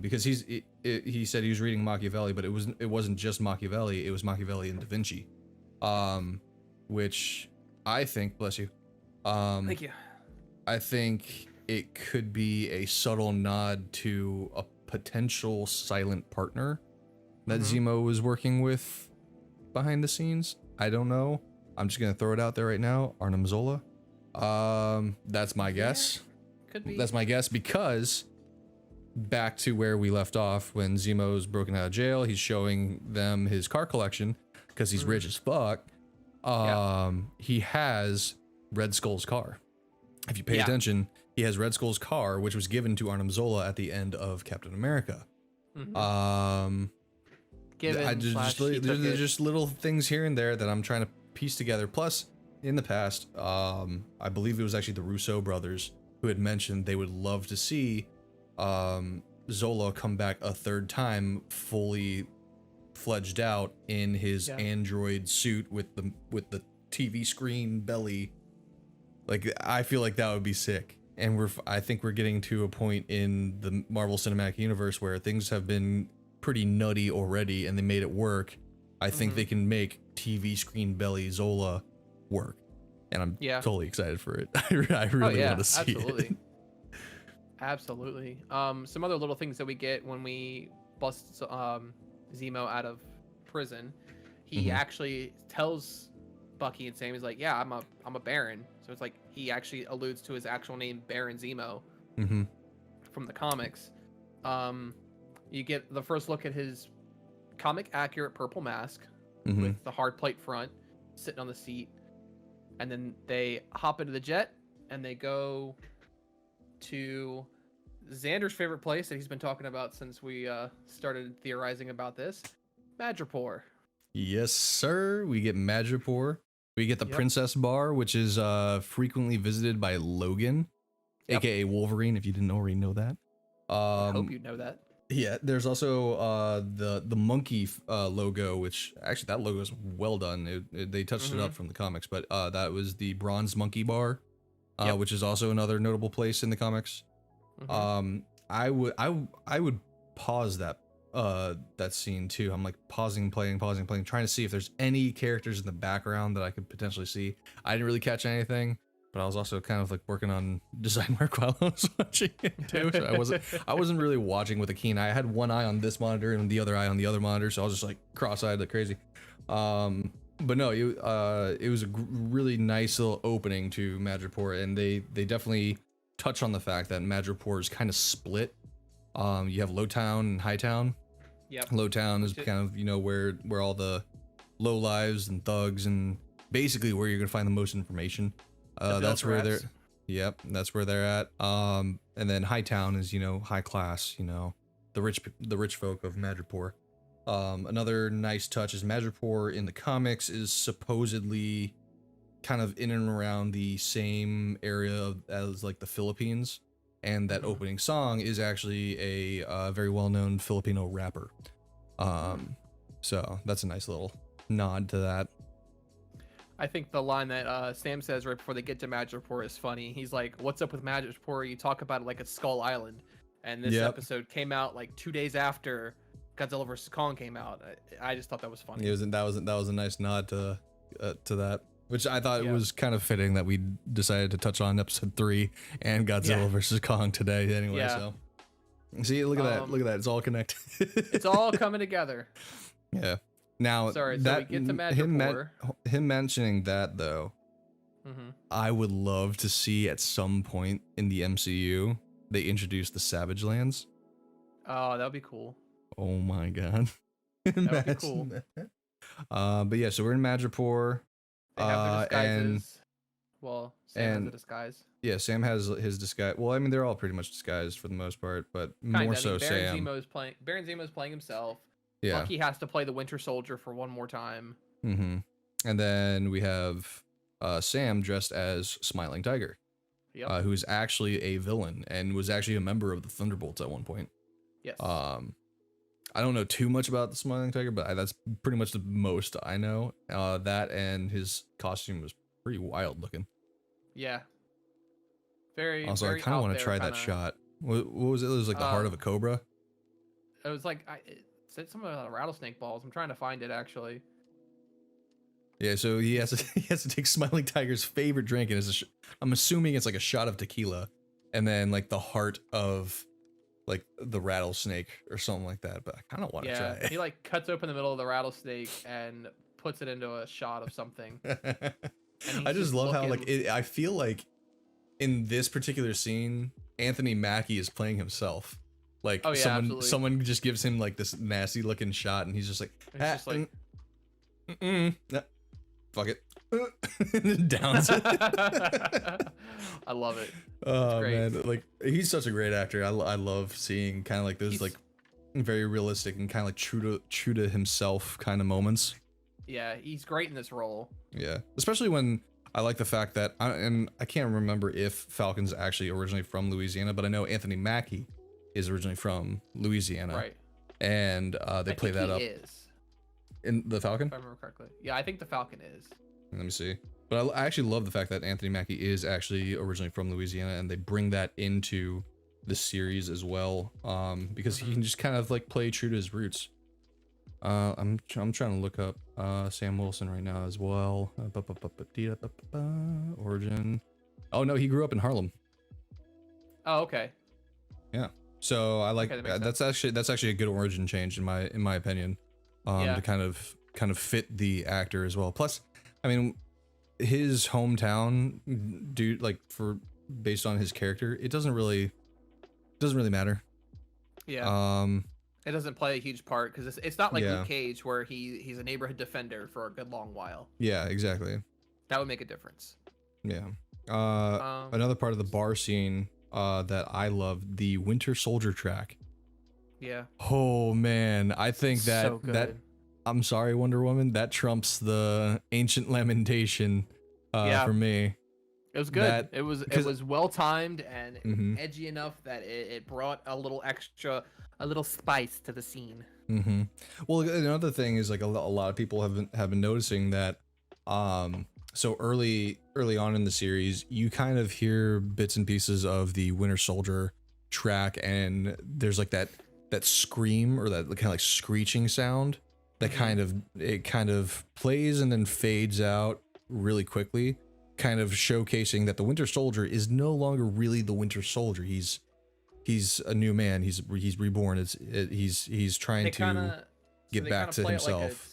because he said he was reading Machiavelli, but it wasn't just Machiavelli, it was Machiavelli and Da Vinci, which I think, bless you, thank you, I think it could be a subtle nod to a potential silent partner that Zemo was working with behind the scenes. I don't know. I'm just gonna throw it out there right now. Arnim Zola. That's my guess. Could be. That's my guess, because back to where we left off, when Zemo's broken out of jail, he's showing them his car collection because he's rich as fuck. He has Red Skull's car. If you pay attention, he has Red Skull's car, which was given to Arnim Zola at the end of Captain America. There's just little things here and there that I'm trying to piece together. Plus, in the past, I believe it was actually the Russo brothers who had mentioned they would love to see Zola come back a third time, fully fledged out in his android suit with the TV screen belly. Like, I feel like that would be sick. And I think we're getting to a point in the Marvel Cinematic Universe where things have been pretty nutty already, and they made it work. I think they can make TV screen belly Zola work, and I'm totally excited for it. I really want to see it. Absolutely. Some other little things that we get when we bust Zemo out of prison. He actually tells Bucky and Sam, he's like, "Yeah, I'm a Baron." So it's like he actually alludes to his actual name, Baron Zemo, from the comics. You get the first look at his comic accurate purple mask with the hard plate front, sitting on the seat, and then they hop into the jet and they go to Xander's favorite place that he's been talking about since we started theorizing about this, Madripoor. Yes, sir. We get Madripoor. We get the Yep. Princess Bar, which is frequently visited by Logan, Yep. aka Wolverine. If you didn't already know that. I hope you know that. Yeah, there's also the monkey logo, which actually that logo is well done. They touched it up from the comics, but that was the bronze monkey bar, Yep. which is also another notable place in the comics. I would pause that scene too. I'm like pausing, playing, trying to see if there's any characters in the background that I could potentially see. I didn't really catch anything, but I was also kind of like working on design work while I was watching it too. So I wasn't really watching with a keen eye. I had one eye on this monitor and the other eye on the other monitor, so I was just like cross-eyed like crazy. But no, it was a really nice little opening to Madripoor, and they definitely touch on the fact that Madripoor is kind of split. You have Lowtown and Hightown. Yep. Lowtown is kind of, you know, where all the low lives and thugs and basically where you're gonna find the most information. That's where they're. Yep, that's where they're at. And then Hightown is, you know, high class. You know, the rich folk of Madripoor. Another nice touch is Madripoor in the comics is supposedly kind of in and around the same area as like the Philippines, and that opening song is actually a very well-known Filipino rapper. So that's a nice little nod to that. I think the line that Sam says right before they get to Madripoor is funny. He's like, "What's up with Madripoor? You talk about it like it's Skull Island." And this episode came out like 2 days after Godzilla vs. Kong came out. I just thought that was funny. That was a nice nod to that, which I thought it was kind of fitting that we decided to touch on episode 3 and Godzilla vs. Kong today. Anyway, so see, look at that, look at that, it's all connected. It's all coming together. Yeah. Now, sorry, so we get to Madripoor. Him mentioning that though, I would love to see at some point in the MCU they introduce the Savage Lands. Oh, that would be cool. Oh my god, that would be cool. But yeah, so we're in Madripoor. They have their disguises. Well, Sam has a disguise. Yeah, Sam has his disguise. Well, I mean, they're all pretty much disguised for the most part, but more so Sam. Baron Zemo's playing himself. Yeah. Bucky has to play the Winter Soldier for one more time. And then we have Sam dressed as Smiling Tiger, who's actually a villain and was actually a member of the Thunderbolts at one point. Yes. I don't know too much about the Smiling Tiger, but that's pretty much the most I know. That and his costume was pretty wild looking. Yeah. Very. Also, very I kind of want to try that shot. What was it? It was like the heart of a cobra. It was like it said something about rattlesnake balls. I'm trying to find it actually. Yeah, so he has to take Smiling Tiger's favorite drink, and I'm assuming it's like a shot of tequila, and then like the heart of like the rattlesnake or something like that. But I kind of want to try it. He like cuts open the middle of the rattlesnake and puts it into a shot of something. I just love how like I feel like in this particular scene, Anthony Mackie is playing himself. Like someone just gives him like this nasty looking shot, and he's just like, fuck it, and downs it. I love it. Oh man, like he's such a great actor. I love seeing kind of like those like very realistic and kind of like true to himself kind of moments. Yeah, he's great in this role. Yeah, especially when I like the fact that I can't remember if Falcon's actually originally from Louisiana, but I know Anthony Mackie is originally from Louisiana, right? And they play that up in the Falcon. If I remember correctly, yeah, I think the Falcon is. Let me see, but I actually love the fact that Anthony Mackie is actually originally from Louisiana, and they bring that into the series as well, because he can just kind of like play true to his roots. I'm trying to look up Sam Wilson right now as well. Origin. Oh no, he grew up in Harlem. Oh, okay. Yeah. So I like that's actually a good origin change in my opinion, to kind of fit the actor as well. Plus, I mean, his hometown, dude, like based on his character, it doesn't really matter. Yeah. It doesn't play a huge part because it's not like Luke Cage where he's a neighborhood defender for a good long while. Yeah, exactly. That would make a difference. Yeah. Another part of the bar scene that I love, the Winter Soldier track. Yeah. Oh man, I think that I'm sorry, Wonder Woman. That trumps the Ancient Lamentation Yeah. for me. It was good. That- It was because- well timed and Mhm. edgy enough that it brought a little spice to the scene. Mm-hmm. Well, another thing is like a lot of people have been noticing that, so early on in the series, you kind of hear bits and pieces of the Winter Soldier track, and there's like that scream or that kind of like screeching sound that kind of plays and then fades out really quickly, kind of showcasing that the Winter Soldier is no longer really the Winter Soldier. He's a new man. He's reborn. He's trying to get back to himself.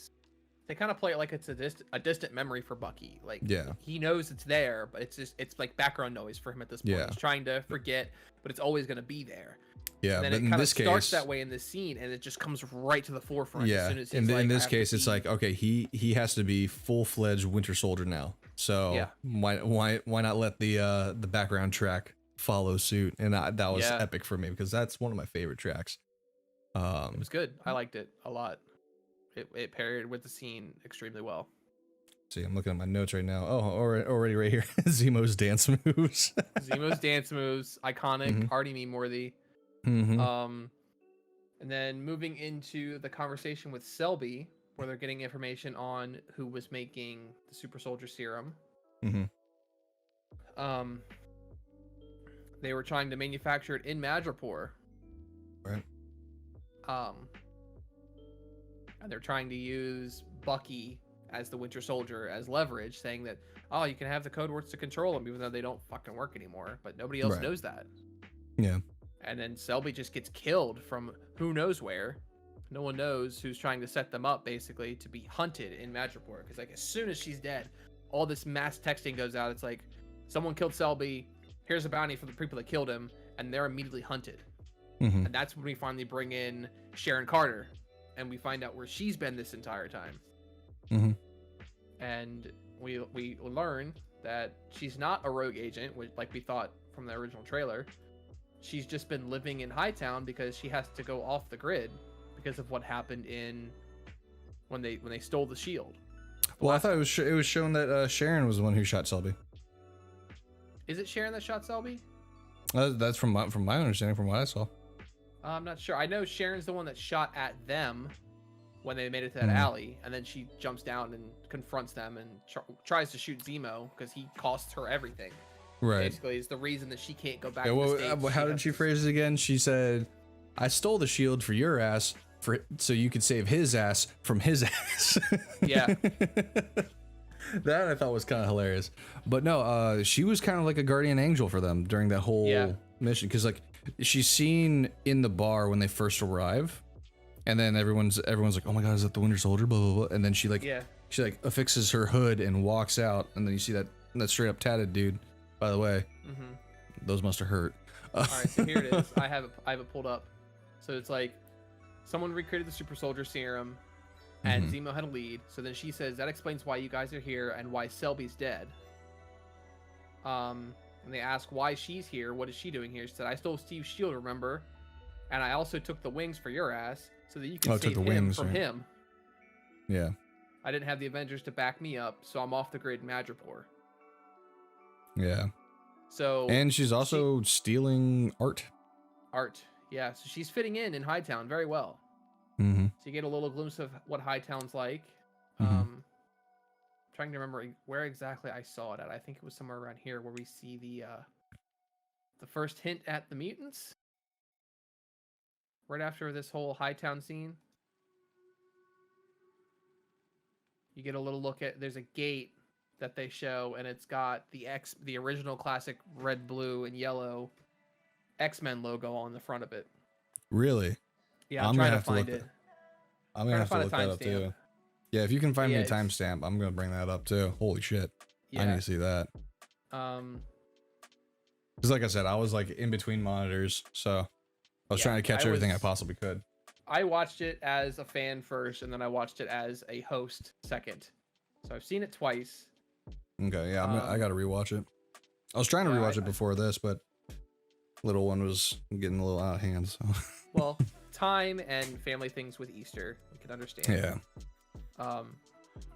They kind of play it like it's a distant memory for Bucky. Like, Yeah. he knows it's there, but it's like background noise for him at this point. Yeah. He's trying to forget, but it's always going to be there. Yeah, And then but it in kind of this starts case, that way in this scene, and it just comes right to the forefront. yeah. As soon as In this case, it's like, okay, he has to be full-fledged Winter Soldier now. So Yeah. why not let the background track follow suit? And that was Yeah. epic for me because that's one of my favorite tracks. It was good. I liked it a lot. It paired with the scene extremely well. See, I'm looking at my notes right now. Oh, already right here. Zemo's dance moves. Zemo's dance moves, iconic, already meme worthy. Mm-hmm. And then moving into the conversation with Selby, where they're getting information on who was making the super soldier serum. Mm-hmm. They were trying to manufacture it in Madripoor. Right. And they're trying to use Bucky as the Winter Soldier as leverage, saying that, oh, you can have the code words to control them, even though they don't fucking work anymore. But nobody else knows that. Yeah. And then Selby just gets killed from who knows where. No one knows who's trying to set them up, basically, to be hunted in Madripoor. Because, like, as soon as she's dead, all this mass texting goes out. It's like, someone killed Selby. Here's a bounty for the people that killed him. And they're immediately hunted. Mm-hmm. And that's when we finally bring in Sharon Carter. And we find out where she's been this entire time. Mm-hmm. And we learn that she's not a rogue agent, like we thought from the original trailer. She's just been living in Hightown because she has to go off the grid because of what happened when they stole the shield. Well, I thought it was shown that Sharon was the one who shot Selby. Is it Sharon that shot Selby? That's from my understanding, from what I saw. I'm not sure. I know Sharon's the one that shot at them when they made it to that alley, and then she jumps down and confronts them and tries to shoot Zemo because he costs her everything. Right. Basically, is the reason that she can't go back Yeah, to well, the States. how did she phrase it again? She said, "I stole the shield for your ass, so you could save his ass from his ass." Yeah. That I thought was kind of hilarious. But no, she was kind of like a guardian angel for them during that whole mission, because like she's seen in the bar when they first arrive, and then everyone's like, "Oh my god, is that the Winter Soldier?" Blah blah blah. And then she affixes her hood and walks out, and then you see that straight up tatted dude. By the way, those must have hurt. All right, so here it is. I have it pulled up. So it's like someone recreated the super soldier serum, and Zemo had a lead. So then she says that explains why you guys are here and why Selby's dead. And they ask why she's here. What is she doing here? She said, "I stole Steve's shield, remember? And I also took the wings for your ass so that you can save him from him. Yeah. I didn't have the Avengers to back me up, so I'm off the grid in Madripoor." Yeah. So and she's also stealing art. Yeah. So she's fitting in Hightown very well. Mm-hmm. So you get a little glimpse of what Hightown's like. Trying to remember where exactly I saw it at. I think it was somewhere around here where we see the first hint at the mutants. Right after this whole Hightown scene. You get a little look at, there's a gate that they show, and it's got the original classic red, blue, and yellow X-Men logo on the front of it. Really? Yeah, I'm trying to find it. I'm gonna have to look that up too. Yeah, if you can find me a timestamp, I'm gonna bring that up too. Holy shit. Yeah. I need to see that. Because like I said, I was like in between monitors, so I was trying to catch everything I possibly could. I watched it as a fan first, and then I watched it as a host second. So I've seen it twice. Okay, yeah, I gotta rewatch it. I was trying to rewatch it before this, but little one was getting a little out of hand. So. Well, time and family things with Easter, we can understand. Yeah.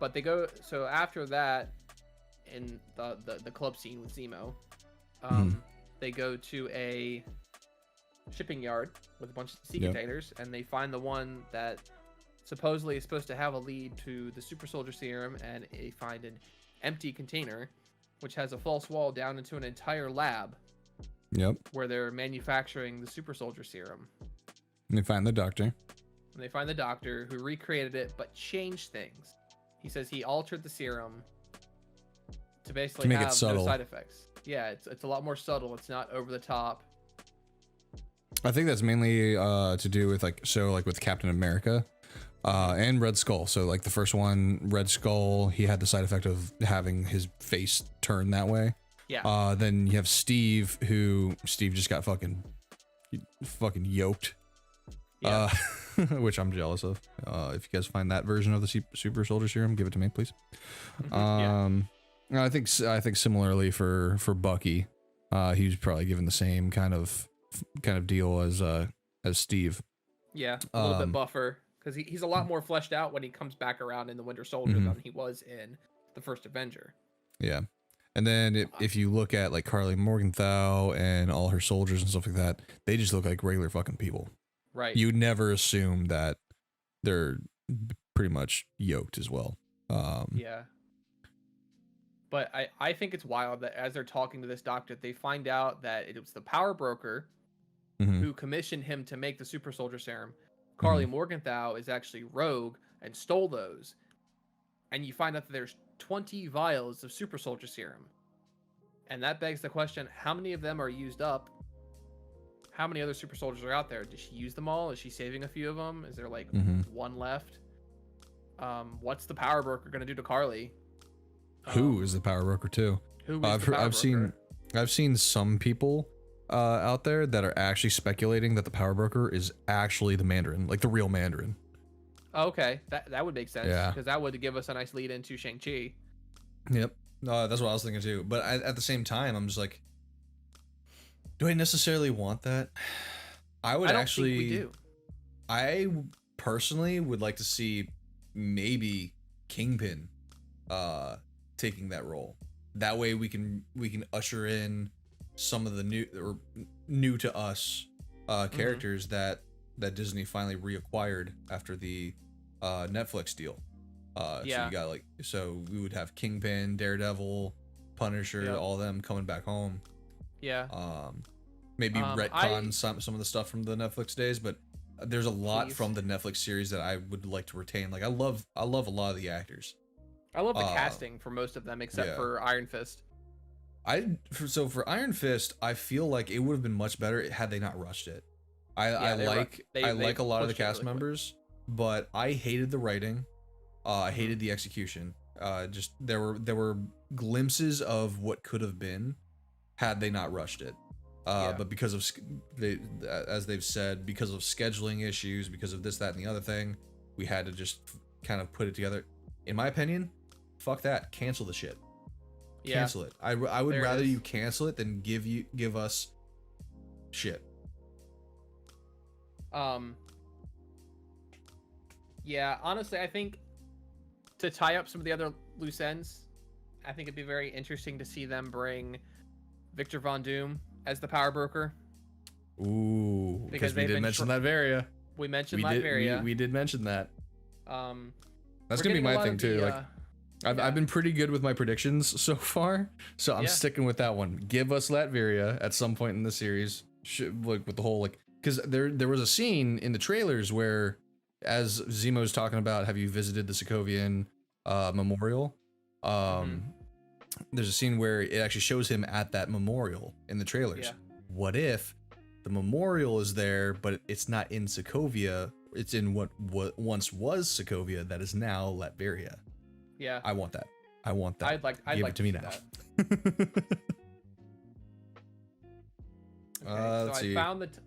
But they go, so after that, in the club scene with Zemo, they go to a shipping yard with a bunch of sea containers, and they find the one that supposedly is supposed to have a lead to the super soldier serum, and they find an empty container which has a false wall down into an entire lab where they're manufacturing the super soldier serum. And they find the doctor. And they find the doctor who recreated it but changed things. He says he altered the serum to basically make it have subtle. no side effects. Yeah, it's a lot more subtle. It's not over the top. I think that's mainly to do with like with Captain America and Red Skull. So like the first one, Red Skull, he had the side effect of having his face turn that way. Yeah. Then you have Steve, Steve just got fucking yoked. Yeah. Which I'm jealous of. If you guys find that version of the super soldier serum, give it to me, please. I think similarly for Bucky, he was probably given the same kind of deal as Steve. Yeah, a little bit buffer, because he's a lot more fleshed out when he comes back around in the Winter Soldier than he was in the first Avenger. Yeah. And then if you look at like Carly Morgenthau and all her soldiers and stuff like that, they just look like regular fucking people. Right. You'd never assume that they're pretty much yoked as well. Yeah. But I think it's wild that as they're talking to this doctor, they find out that it was the power broker who commissioned him to make the super soldier serum. Carly Morgenthau is actually rogue and stole those. And you find out that there's 20 vials of super soldier serum. And that begs the question, how many of them are used up? How many other super soldiers are out there? Did she use them all? Is she saving a few of them? Is there like one left? What's the power broker going to do to Carly? Who is the power broker too? I've seen some people out there that are actually speculating that the power broker is actually the Mandarin, like the real Mandarin. Oh, okay, that would make sense. Yeah, because that would give us a nice lead into Shang-Chi. Yep, that's what I was thinking too. But at the same time, I'm just like, do I necessarily want that? I don't think we do. I personally would like to see maybe Kingpin taking that role. That way we can usher in some of the new to us characters that Disney finally reacquired after the Netflix deal. So you got so we would have Kingpin, Daredevil, Punisher, all of them coming back home. Yeah. Maybe retcon some of the stuff from the Netflix days, but there's a lot from the Netflix series that I would like to retain. Like I love a lot of the actors. I love the casting for most of them, except for Iron Fist. For Iron Fist, I feel like it would have been much better had they not rushed it. I like a lot of the cast members, but I hated the writing. I hated the execution. Just there were glimpses of what could have been had they not rushed it. But because of as they've said, because of scheduling issues, because of this, that, and the other thing, we had to just kind of put it together. In my opinion, fuck that. Cancel the shit. Cancel it. I would rather you cancel it than give us shit. Yeah, honestly, I think to tie up some of the other loose ends, I think it'd be very interesting to see them bring Victor Von Doom as the power broker. Ooh, because we did mention Latveria. We mentioned Latveria. We did mention that. That's gonna be my thing too. I've been pretty good with my predictions so far, so I'm sticking with that one. Give us Latveria at some point in the series, with the whole because there was a scene in the trailers where, as Zemo's talking about, have you visited the Sokovian memorial? There's a scene where it actually shows him at that memorial in the trailers. What if the memorial is there, but it's not in Sokovia? It's in what once was Sokovia that is now Latveria. Yeah, I want that. I'd like Give it to me now. So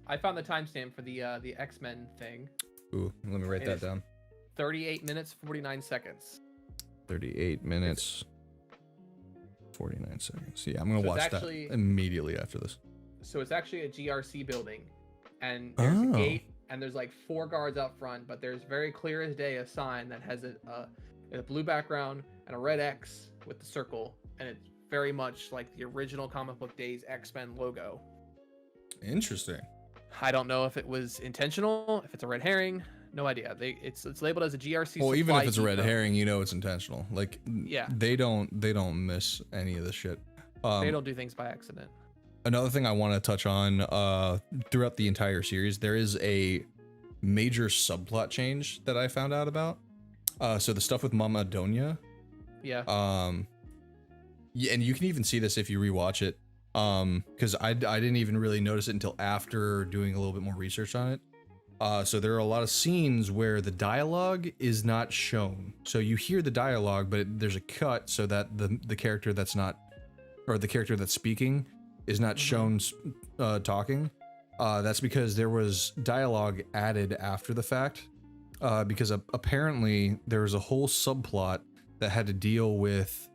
I found the timestamp for the X-Men thing. Ooh, let me write that down. 38 minutes 49 seconds. 38 minutes 49 seconds. Yeah, I'm gonna watch that immediately after this. So it's actually a GRC building, and there's a gate, and there's like 4 guards out front, but there's very clear as day a sign that has a blue background and a red X with the circle, and it's very much like the original comic book days X-Men logo. Interesting. I don't know if it was intentional, if it's a red herring. No idea. It's labeled as a GRC. Well, even if it's a red depot. herring, you know it's intentional. Like, Yeah, they don't miss any of this shit. they don't do things by accident. Another thing I want to touch on throughout the entire series, there is a major subplot change that I found out about. So the stuff with Mama Donya. Yeah. Yeah, and you can even see this if you rewatch it. Because I didn't even really notice it until after doing a little bit more research on it. So there are a lot of scenes where the dialogue is not shown. So you hear the dialogue, but there's a cut so that the character that's not, or the character that's speaking is not shown talking. That's because there was dialogue added after the fact. Because apparently there was a whole subplot that had to deal with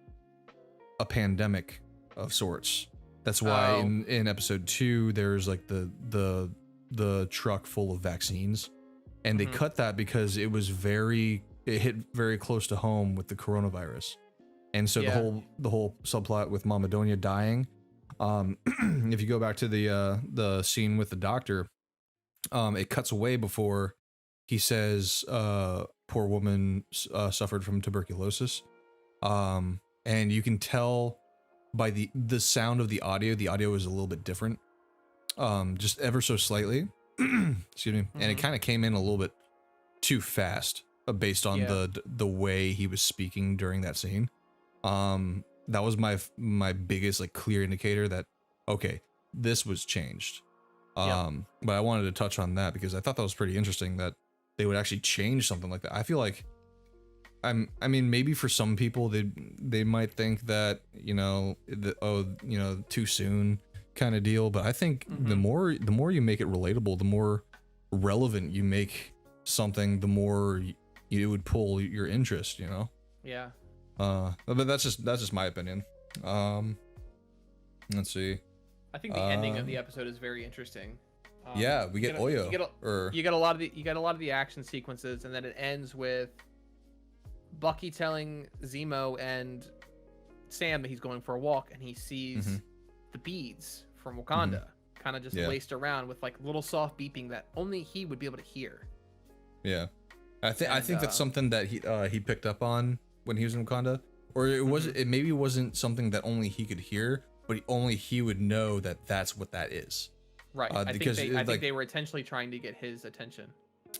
a pandemic of sorts. That's why in episode 2 there's like the truck full of vaccines, and they cut that because it hit very close to home with the coronavirus. And so the whole subplot with Mama Donya dying, if you go back to the scene with the doctor, it cuts away before he says poor woman suffered from tuberculosis, and you can tell by the sound of the audio is a little bit different, just ever so slightly. Excuse me. And it kind of came in a little bit too fast, based on the way he was speaking during that scene. That was my biggest like clear indicator that okay, this was changed. But I wanted to touch on that because I thought that was pretty interesting that they would actually change something like that. I feel like I mean, maybe for some people they might think that, too soon kind of deal, but I think the more you make it relatable, the more relevant you make something, the more you would pull your interest, Yeah. But that's just my opinion. Let's see. I think the ending of the episode is very interesting. Yeah, we get Oyo. You get a lot of the action sequences, and then it ends with Bucky telling Zemo and Sam that he's going for a walk, and he sees the beads from Wakanda kind of just laced around with like little soft beeping that only he would be able to hear. Yeah, I think that's something that he picked up on when he was in Wakanda, or it maybe wasn't something that only he could hear, but only he would know that that's what that is. Right. I think they were intentionally trying to get his attention.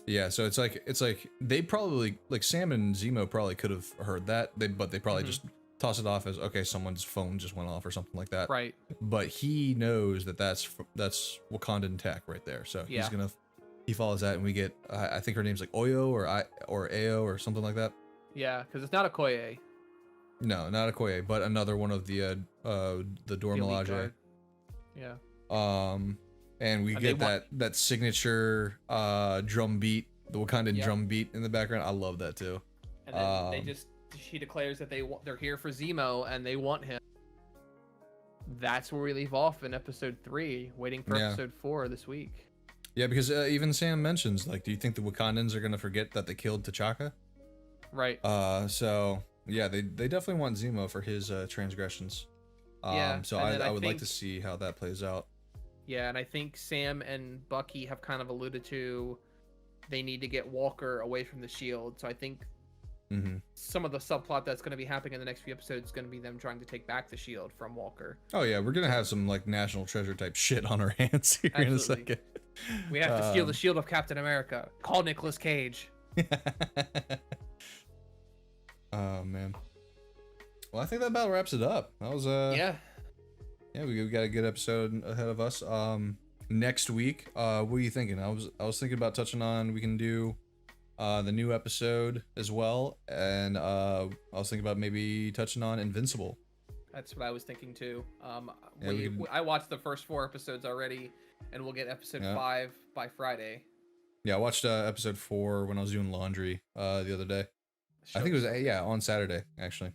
Yeah, so it's like they probably, like, Sam and Zemo probably could have heard that, but they probably just toss it off as, okay, someone's phone just went off or something like that. Right. But he knows that that's Wakandan tech right there. So he follows that, and we get I think her name's like Oyo or Ayo or something like that. Yeah, because it's not Okoye. No, not Okoye, but another one of the Dora Milaje. Yeah. And we get that signature drum beat, the Wakandan drum beat in the background. I love that too. And then she declares that they're here for Zemo and they want him. That's where we leave off in episode 3, waiting for episode 4 this week. Yeah, because even Sam mentions, like, do you think the Wakandans are gonna forget that they killed T'Chaka? Right. So yeah, they definitely want Zemo for his transgressions. So I would like to see how that plays out. Yeah, and I think Sam and Bucky have kind of alluded to they need to get Walker away from the shield. So I think some of the subplot that's going to be happening in the next few episodes is going to be them trying to take back the shield from Walker. Oh yeah, we're gonna have some like National Treasure type shit on our hands here in a second. We have to steal the shield of Captain America. Call Nicolas Cage. Oh man. Well, I think that about wraps it up. That was yeah, we got a good episode ahead of us. Next week, what are you thinking? I was thinking about touching on, we can do the new episode as well, and I was thinking about maybe touching on Invincible. That's what I was thinking too. I watched the first 4 episodes already, and we'll get episode 5 by Friday. Yeah, I watched episode 4 when I was doing laundry the other day. I think it was on Saturday actually.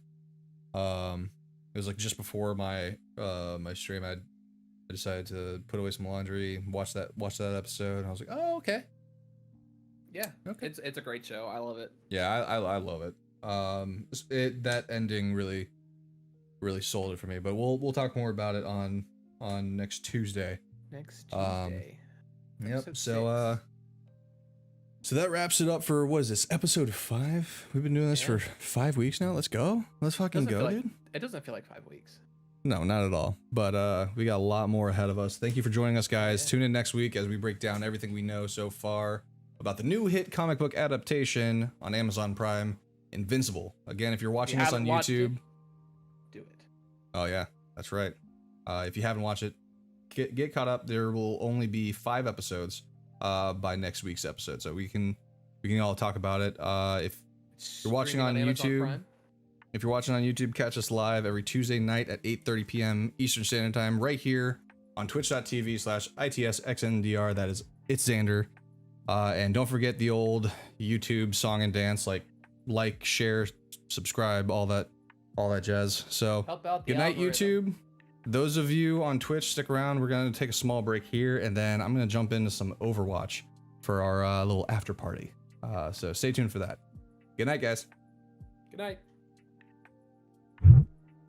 It was like just before my my stream. I decided to put away some laundry, watch that episode, and I was like, oh, okay. Yeah, Okay. it's a great show. I love it. Yeah, I love it. That ending really sold it for me. But we'll talk more about it on next Tuesday. Next Tuesday. Yep. Episode So 6. so that wraps it up for, what is this, episode 5? We've been doing this for 5 weeks now. Let's go. Let's fucking go, dude. It doesn't feel like 5 weeks. No, not at all. But we got a lot more ahead of us. Thank you for joining us, guys. Tune in next week as we break down everything we know so far about the new hit comic book adaptation on Amazon Prime, Invincible. Again, if you're watching this on YouTube, do it. Oh yeah, that's right. If you haven't watched it, get caught up. There will only be 5 episodes by next week's episode, so we can all talk about it. If you're watching on YouTube, catch us live every Tuesday night at 8:30 p.m. Eastern Standard Time, right here on twitch.tv/ITSXNDR. That is It's Xandr. And don't forget the old YouTube song and dance, like, share, subscribe, all that jazz. So Help out the good night, algorithm. YouTube. Those of you on Twitch, stick around. We're gonna take a small break here, and then I'm gonna jump into some Overwatch for our little after party. So stay tuned for that. Good night, guys. Good night.